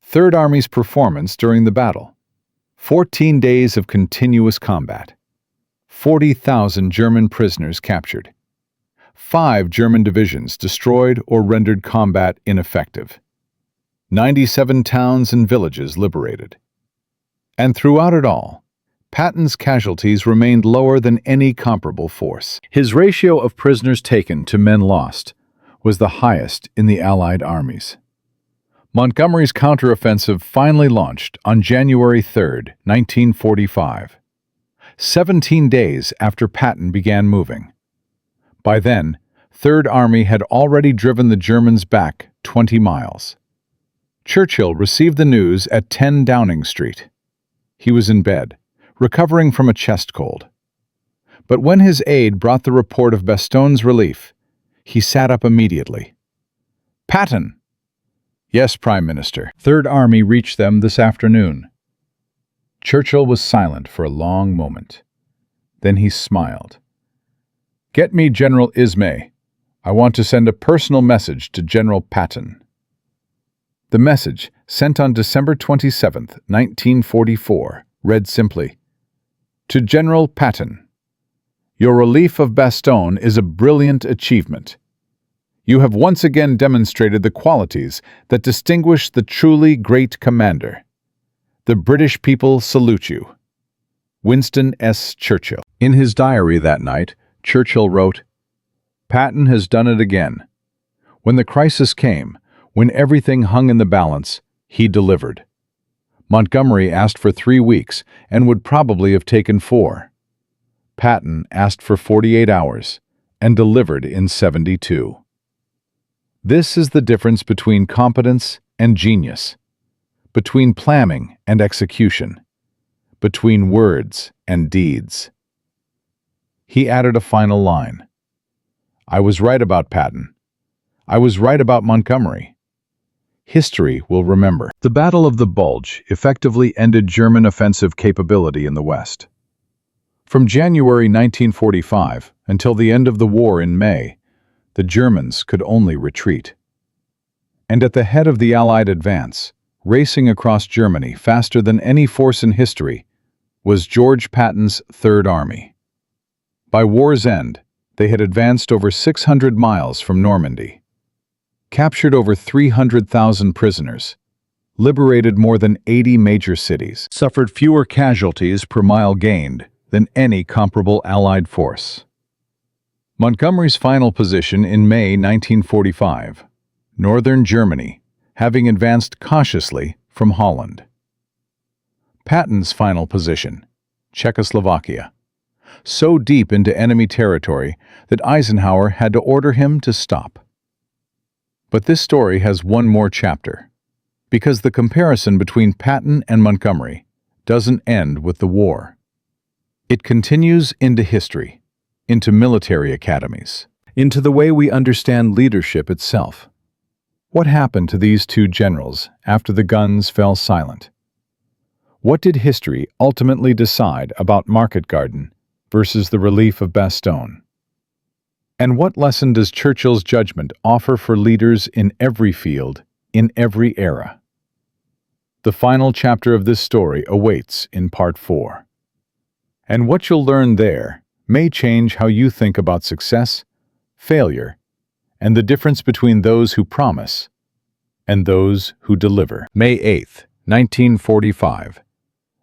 Third Army's performance during the battle: 14 days of continuous combat. 40,000 German prisoners captured. 5 German divisions destroyed or rendered combat ineffective. 97 towns and villages liberated. And throughout it all, Patton's casualties remained lower than any comparable force. His ratio of prisoners taken to men lost was the highest in the Allied armies. Montgomery's counteroffensive finally launched on January 3, 1945, 17 days after Patton began moving. By then, Third Army had already driven the Germans back 20 miles. Churchill received the news at 10 Downing Street. He was in bed, recovering from a chest cold. But when his aide brought the report of Bastogne's relief, he sat up immediately. "Patton!" "Yes, Prime Minister. Third Army reached them this afternoon." Churchill was silent for a long moment. Then he smiled. "Get me General Ismay. I want to send a personal message to General Patton." The message, sent on December 27, 1944, read simply, "To General Patton, your relief of Bastogne is a brilliant achievement. You have once again demonstrated the qualities that distinguish the truly great commander. The British people salute you. Winston S. Churchill." In his diary that night, Churchill wrote, "Patton has done it again. When the crisis came, when everything hung in the balance, he delivered. Montgomery asked for 3 weeks and would probably have taken 4. Patton asked for 48 hours and delivered in 72. This is the difference between competence and genius, between planning and execution, between words and deeds." He added a final line. "I was right about Patton. I was right about Montgomery. History will remember." The Battle of the Bulge effectively ended German offensive capability in the West. From January 1945 until the end of the war in May, The Germans could only retreat. And at the head of the Allied advance, racing across Germany faster than any force in history, was George Patton's Third Army. By war's end, they had advanced over 600 miles from Normandy, captured over 300,000 prisoners, liberated more than 80 major cities, suffered fewer casualties per mile gained than any comparable Allied force. Montgomery's final position in May 1945, northern Germany, having advanced cautiously from Holland. Patton's final position, Czechoslovakia, so deep into enemy territory that Eisenhower had to order him to stop. But this story has one more chapter, because the comparison between Patton and Montgomery doesn't end with the war. It continues into history, into military academies, into the way we understand leadership itself. What happened to these two generals after the guns fell silent? What did history ultimately decide about Market Garden versus the relief of Bastogne? And what lesson does Churchill's judgment offer for leaders in every field, in every era? The final chapter of this story awaits in Part 4. And what you'll learn there may change how you think about success, failure, and the difference between those who promise and those who deliver. May 8, 1945.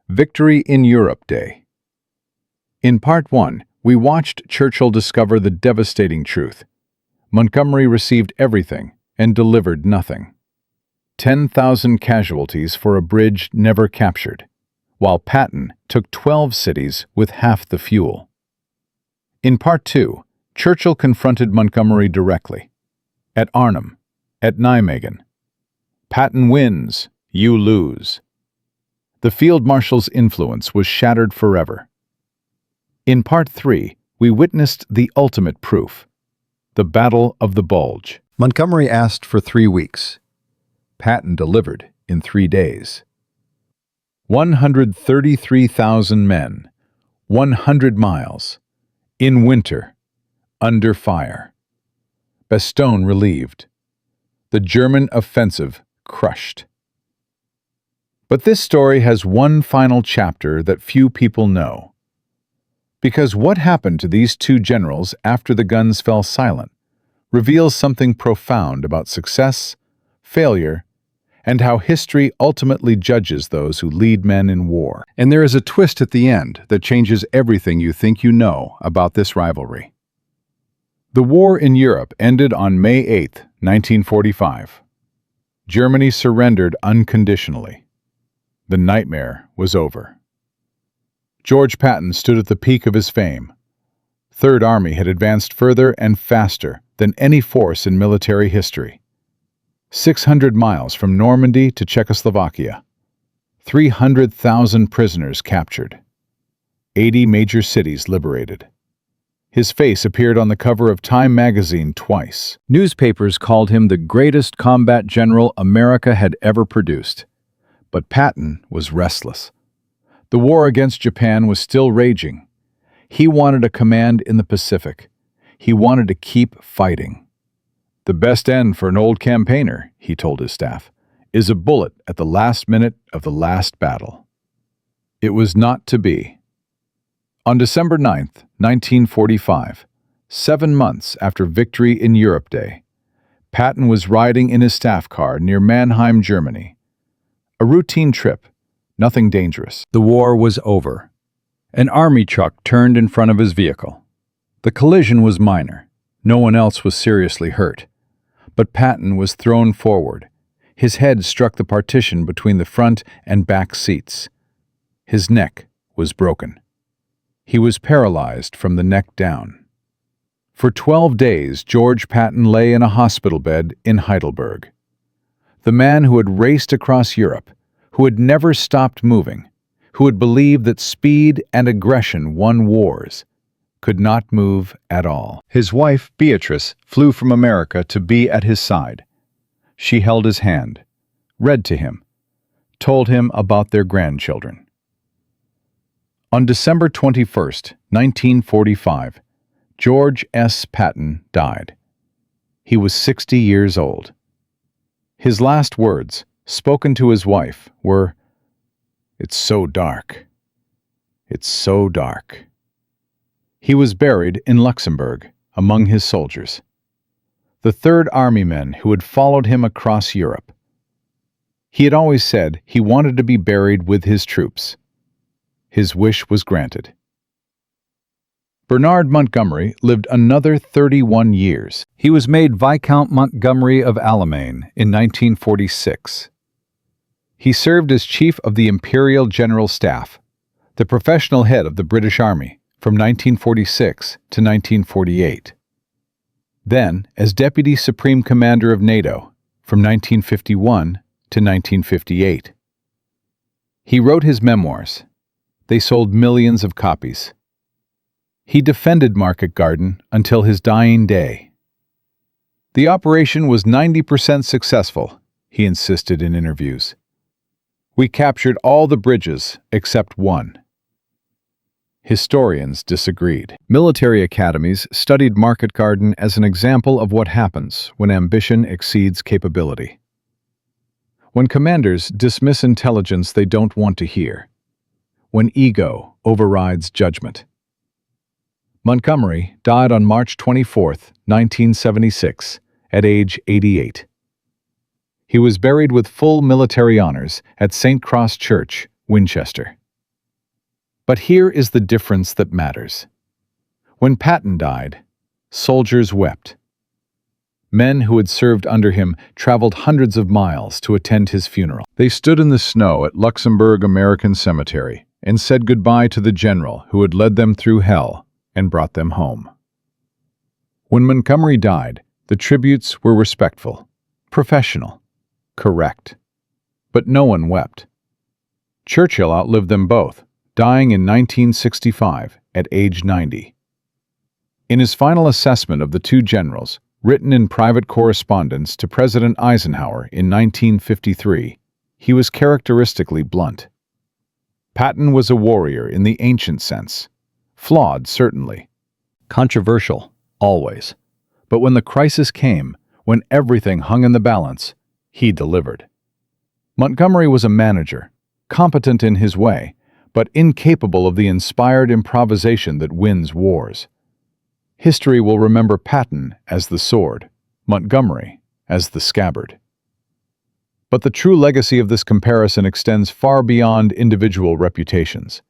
Victory in Europe Day. In Part 1, we watched Churchill discover the devastating truth. Montgomery received everything and delivered nothing. 10,000 casualties for a bridge never captured, while Patton took 12 cities with half the fuel. In Part 2, Churchill confronted Montgomery directly. At Arnhem, at Nijmegen. Patton wins, you lose. The field marshal's influence was shattered forever. In Part 3, we witnessed the ultimate proof, the Battle of the Bulge. Montgomery asked for 3 weeks. Patton delivered in 3 days. 133,000 men, 100 miles, in winter, under fire. Bastogne relieved. The German offensive crushed. But this story has one final chapter that few people know. Because what happened to these two generals after the guns fell silent reveals something profound about success, failure, and how history ultimately judges those who lead men in war. And there is a twist at the end that changes everything you think you know about this rivalry. The war in Europe ended on May 8, 1945. Germany surrendered unconditionally. The nightmare was over. George Patton stood at the peak of his fame. Third Army had advanced further and faster than any force in military history. 600 miles from Normandy to Czechoslovakia. 300,000 prisoners captured. 80 major cities liberated. His face appeared on the cover of Time magazine twice. Newspapers called him the greatest combat general America had ever produced. But Patton was restless. The war against Japan was still raging. He wanted a command in the Pacific. He wanted to keep fighting. The best end for an old campaigner, he told his staff, is a bullet at the last minute of the last battle. It was not to be. On December 9, 1945, 7 months after Victory in Europe Day, Patton was riding in his staff car near Mannheim, Germany. A routine trip, nothing dangerous. The war was over. An army truck turned in front of his vehicle. The collision was minor. No one else was seriously hurt. But Patton was thrown forward. His head struck the partition between the front and back seats. His neck was broken. He was paralyzed from the neck down. For 12 days, George Patton lay in a hospital bed in Heidelberg. The man who had raced across Europe, who had never stopped moving, who had believed that speed and aggression won wars, could not move at all. His wife, Beatrice, flew from America to be at his side. She held his hand, read to him, told him about their grandchildren. On December 21, 1945, George S. Patton died. He was 60 years old. His last words, spoken to his wife, were, "It's so dark. It's so dark." He was buried in Luxembourg among his soldiers, the Third Army men who had followed him across Europe. He had always said he wanted to be buried with his troops. His wish was granted. Bernard Montgomery lived another 31 years. He was made Viscount Montgomery of Alamein in 1946. He served as Chief of the Imperial General Staff, the professional head of the British Army, from 1946 to 1948. Then as Deputy Supreme Commander of NATO from 1951 to 1958. He wrote his memoirs. They sold millions of copies. He defended Market Garden until his dying day. The operation was 90% successful, he insisted in interviews. We captured all the bridges except one. Historians disagreed. Military academies studied Market Garden as an example of what happens when ambition exceeds capability. When commanders dismiss intelligence they don't want to hear. When ego overrides judgment. Montgomery died on March 24, 1976, at age 88. He was buried with full military honors at St. Cross Church, Winchester. But here is the difference that matters. When Patton died, soldiers wept. Men who had served under him traveled hundreds of miles to attend his funeral. They stood in the snow at Luxembourg American Cemetery and said goodbye to the general who had led them through hell and brought them home. When Montgomery died, the tributes were respectful, professional, correct. But no one wept. Churchill outlived them both, dying in 1965 at age 90. In his final assessment of the two generals, written in private correspondence to President Eisenhower in 1953, he was characteristically blunt. Patton was a warrior in the ancient sense. Flawed, certainly. Controversial, always. But when the crisis came, when everything hung in the balance, he delivered. Montgomery was a manager, competent in his way, but incapable of the inspired improvisation that wins wars. History will remember Patton as the sword, Montgomery as the scabbard. But the true legacy of this comparison extends far beyond individual reputations.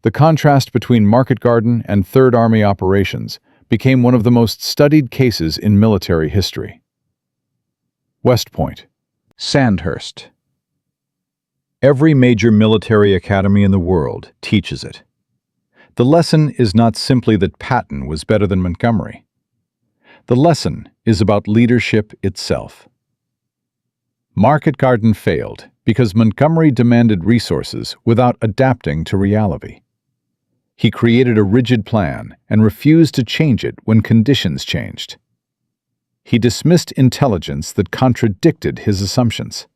The contrast between Market Garden and Third Army operations became one of the most studied cases in military history. West Point, Sandhurst. Every major military academy in the world teaches it. The lesson is not simply that Patton was better than Montgomery. The lesson is about leadership itself. Market Garden failed because Montgomery demanded resources without adapting to reality. He created a rigid plan and refused to change it when conditions changed. He dismissed intelligence that contradicted his assumptions.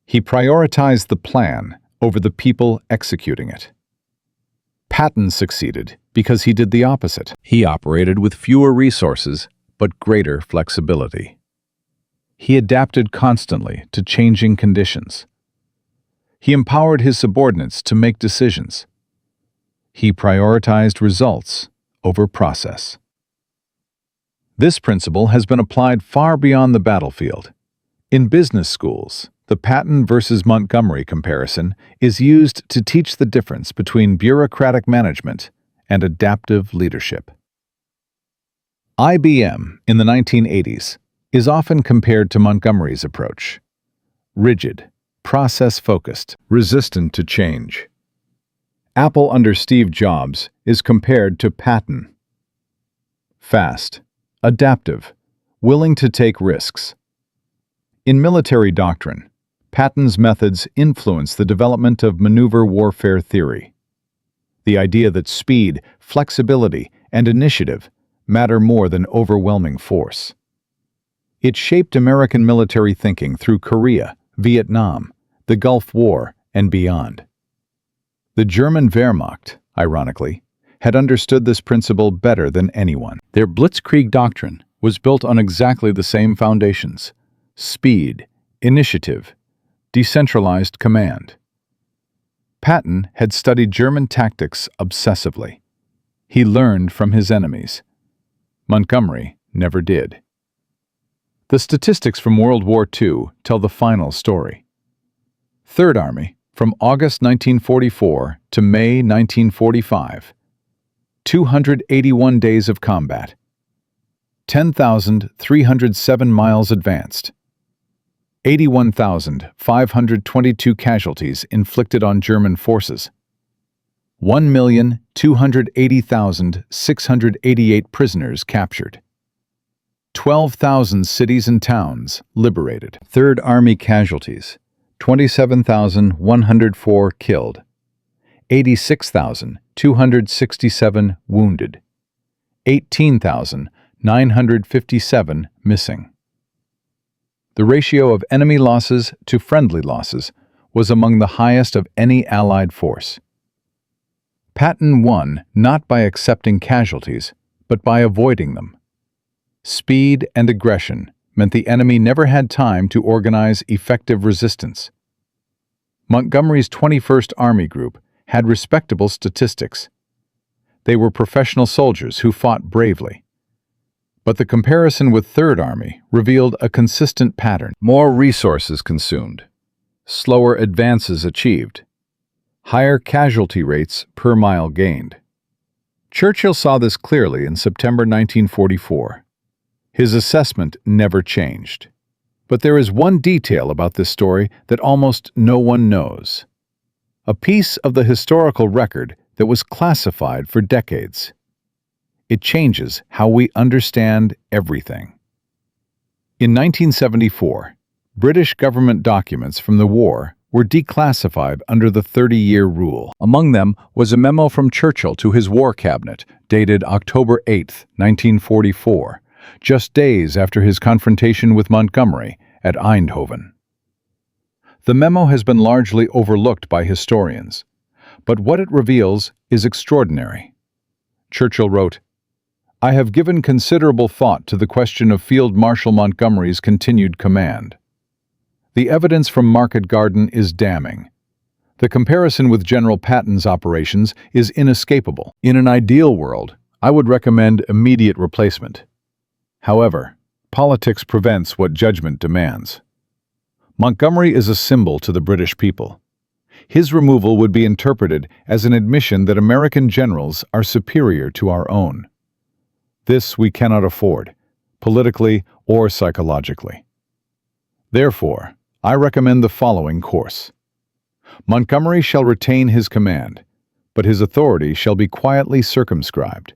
He prioritized the plan over the people executing it. Patton succeeded because he did the opposite. He operated with fewer resources but greater flexibility. He adapted constantly to changing conditions. He empowered his subordinates to make decisions. He prioritized results over process. This principle has been applied far beyond the battlefield. In business schools, the Patton versus Montgomery comparison is used to teach the difference between bureaucratic management and adaptive leadership. IBM in the 1980s is often compared to Montgomery's approach. Rigid, process-focused, resistant to change. Apple under Steve Jobs is compared to Patton. Fast, adaptive, willing to take risks. In military doctrine, Patton's methods influence the development of maneuver warfare theory. The idea that speed, flexibility, and initiative matter more than overwhelming force. It shaped American military thinking through Korea, Vietnam, the Gulf War, and beyond. The German Wehrmacht, ironically, had understood this principle better than anyone. Their Blitzkrieg doctrine, was built on exactly the same foundations: speed, initiative, decentralized command. Patton had studied German tactics obsessively. He learned from his enemies. Montgomery never did. The statistics from World War II tell the final story. Third Army, from August 1944 to May 1945. 281 days of combat. 10,307 miles advanced. 81,522 casualties inflicted on German forces. 1,280,688 prisoners captured. 12,000 cities and towns liberated. Third Army casualties: 27,104 killed, 86,267 wounded, 18,957 missing. The ratio of enemy losses to friendly losses was among the highest of any Allied force. Patton won not by accepting casualties, but by avoiding them. Speed and aggression meant the enemy never had time to organize effective resistance. Montgomery's 21st Army Group had respectable statistics. They were professional soldiers who fought bravely. But the comparison with Third Army revealed a consistent pattern: more resources consumed, slower advances achieved, higher casualty rates per mile gained. Churchill saw this clearly in September 1944. His assessment never changed. But there is one detail about this story that almost no one knows. A piece of the historical record that was classified for decades. It changes how we understand everything. In 1974, British government documents from the war were declassified under the 30-year rule. Among them was a memo from Churchill to his war cabinet, dated October 8, 1944, just days after his confrontation with Montgomery at Eindhoven. The memo has been largely overlooked by historians, but what it reveals is extraordinary. Churchill wrote, "I have given considerable thought to the question of Field Marshal Montgomery's continued command. The evidence from Market Garden is damning. The comparison with General Patton's operations is inescapable. In an ideal world, I would recommend immediate replacement. However, politics prevents what judgment demands. Montgomery is a symbol to the British people. His removal would be interpreted as an admission that American generals are superior to our own. This we cannot afford, politically or psychologically. Therefore, I recommend the following course. Montgomery shall retain his command, but his authority shall be quietly circumscribed.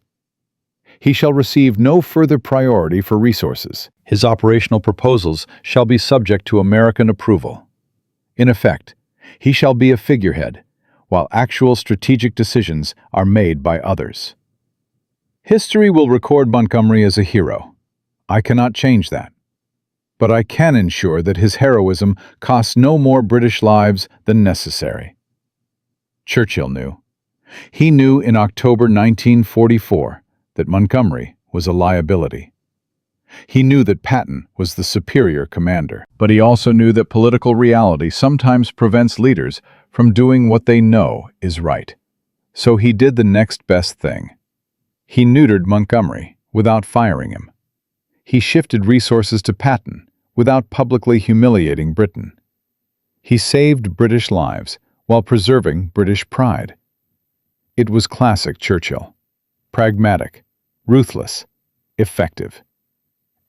He shall receive no further priority for resources. His operational proposals shall be subject to American approval. In effect, he shall be a figurehead, while actual strategic decisions are made by others. History will record Montgomery as a hero. I cannot change that. But I can ensure that his heroism costs no more British lives than necessary." Churchill knew. He knew in October 1944 that Montgomery was a liability. He knew that Patton was the superior commander. But he also knew that political reality sometimes prevents leaders from doing what they know is right. So he did the next best thing. He neutered Montgomery without firing him. He shifted resources to Patton without publicly humiliating Britain. He saved British lives while preserving British pride. It was classic Churchill. Pragmatic, ruthless, effective.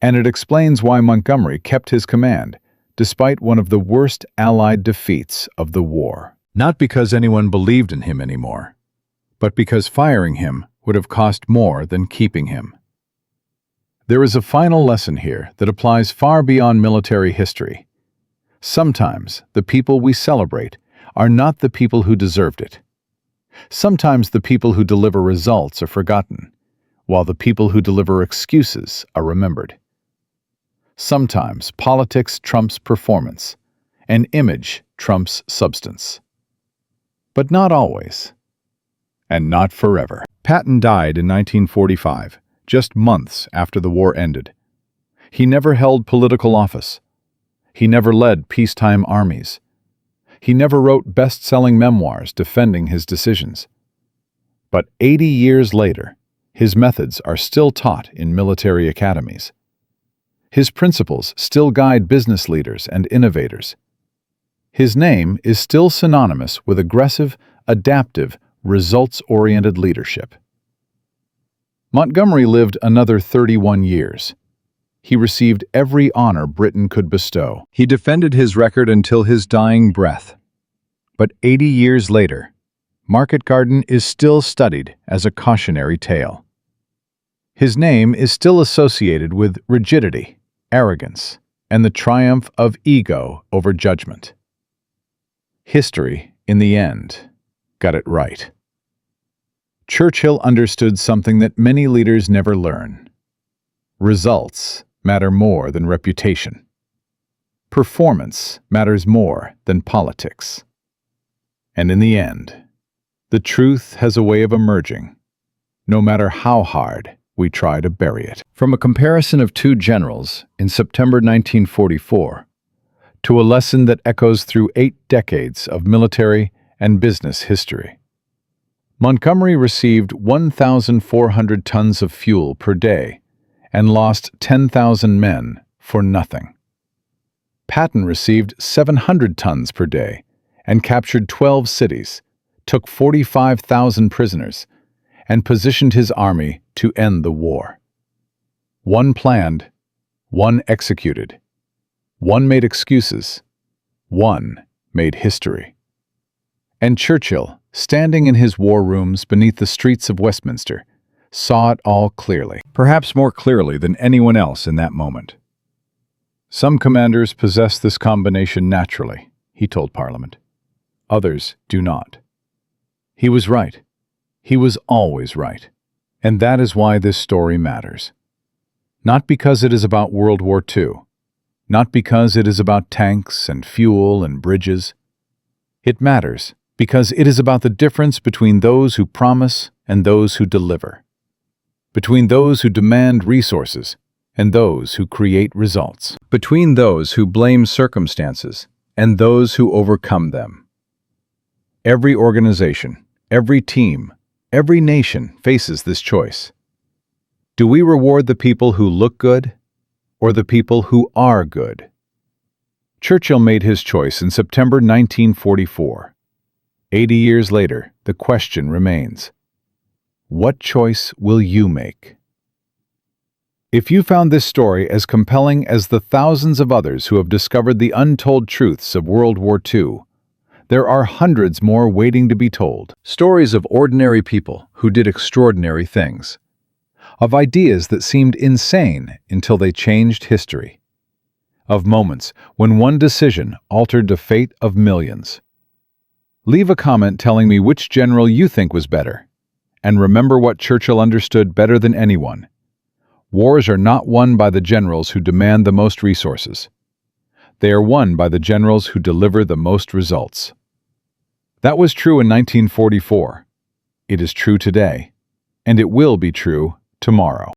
And it explains why Montgomery kept his command, despite one of the worst Allied defeats of the war. Not because anyone believed in him anymore, but because firing him would have cost more than keeping him. There is a final lesson here that applies far beyond military history. Sometimes the people we celebrate are not the people who deserved it. Sometimes the people who deliver results are forgotten, while the people who deliver excuses are remembered. Sometimes politics trumps performance, and image trumps substance. But not always. And not forever. Patton died in 1945, just months after the war ended, He never held political office. He never led peacetime armies. He never wrote best-selling memoirs defending his decisions. But 80 years later, his methods are still taught in military academies. His principles still guide business leaders and innovators. His name is still synonymous with aggressive, adaptive, results-oriented leadership. Montgomery lived another 31 years. He received every honor Britain could bestow. He defended his record until his dying breath. But 80 years later, Market Garden is still studied as a cautionary tale. His name is still associated with rigidity, arrogance, and the triumph of ego over judgment. History, in the end, got it right. Churchill understood something that many leaders never learn. Results matter more than reputation. Performance matters more than politics. And in the end, the truth has a way of emerging, no matter how hard we try to bury it. From a comparison of two generals in September 1944 to a lesson that echoes through 8 decades of military and business history. Montgomery received 1,400 tons of fuel per day and lost 10,000 men for nothing. Patton received 700 tons per day and captured 12 cities, took 45,000 prisoners, and positioned his army to end the war. One planned, one executed, one made excuses, one made history. And Churchill, standing in his war rooms beneath the streets of Westminster, saw it all clearly, perhaps more clearly than anyone else in that moment. Some commanders possess this combination naturally, he told Parliament. Others do not. He was right. He was always right. And that is why this story matters. Not because it is about World War II. Not because it is about tanks and fuel and bridges. It matters because it is about the difference between those who promise and those who deliver. Between those who demand resources and those who create results. Between those who blame circumstances and those who overcome them. Every organization, every team, every nation faces this choice. Do we reward the people who look good or the people who are good? Churchill made his choice in September 1944. 80 years later, the question remains: what choice will you make? If you found this story as compelling as the thousands of others who have discovered the untold truths of World War II, there are hundreds more waiting to be told. Stories of ordinary people who did extraordinary things. Of ideas that seemed insane until they changed history. Of moments when one decision altered the fate of millions. Leave a comment telling me which general you think was better. And remember what Churchill understood better than anyone. Wars are not won by the generals who demand the most resources. They are won by the generals who deliver the most results. That was true in 1944. It is true today, and it will be true tomorrow.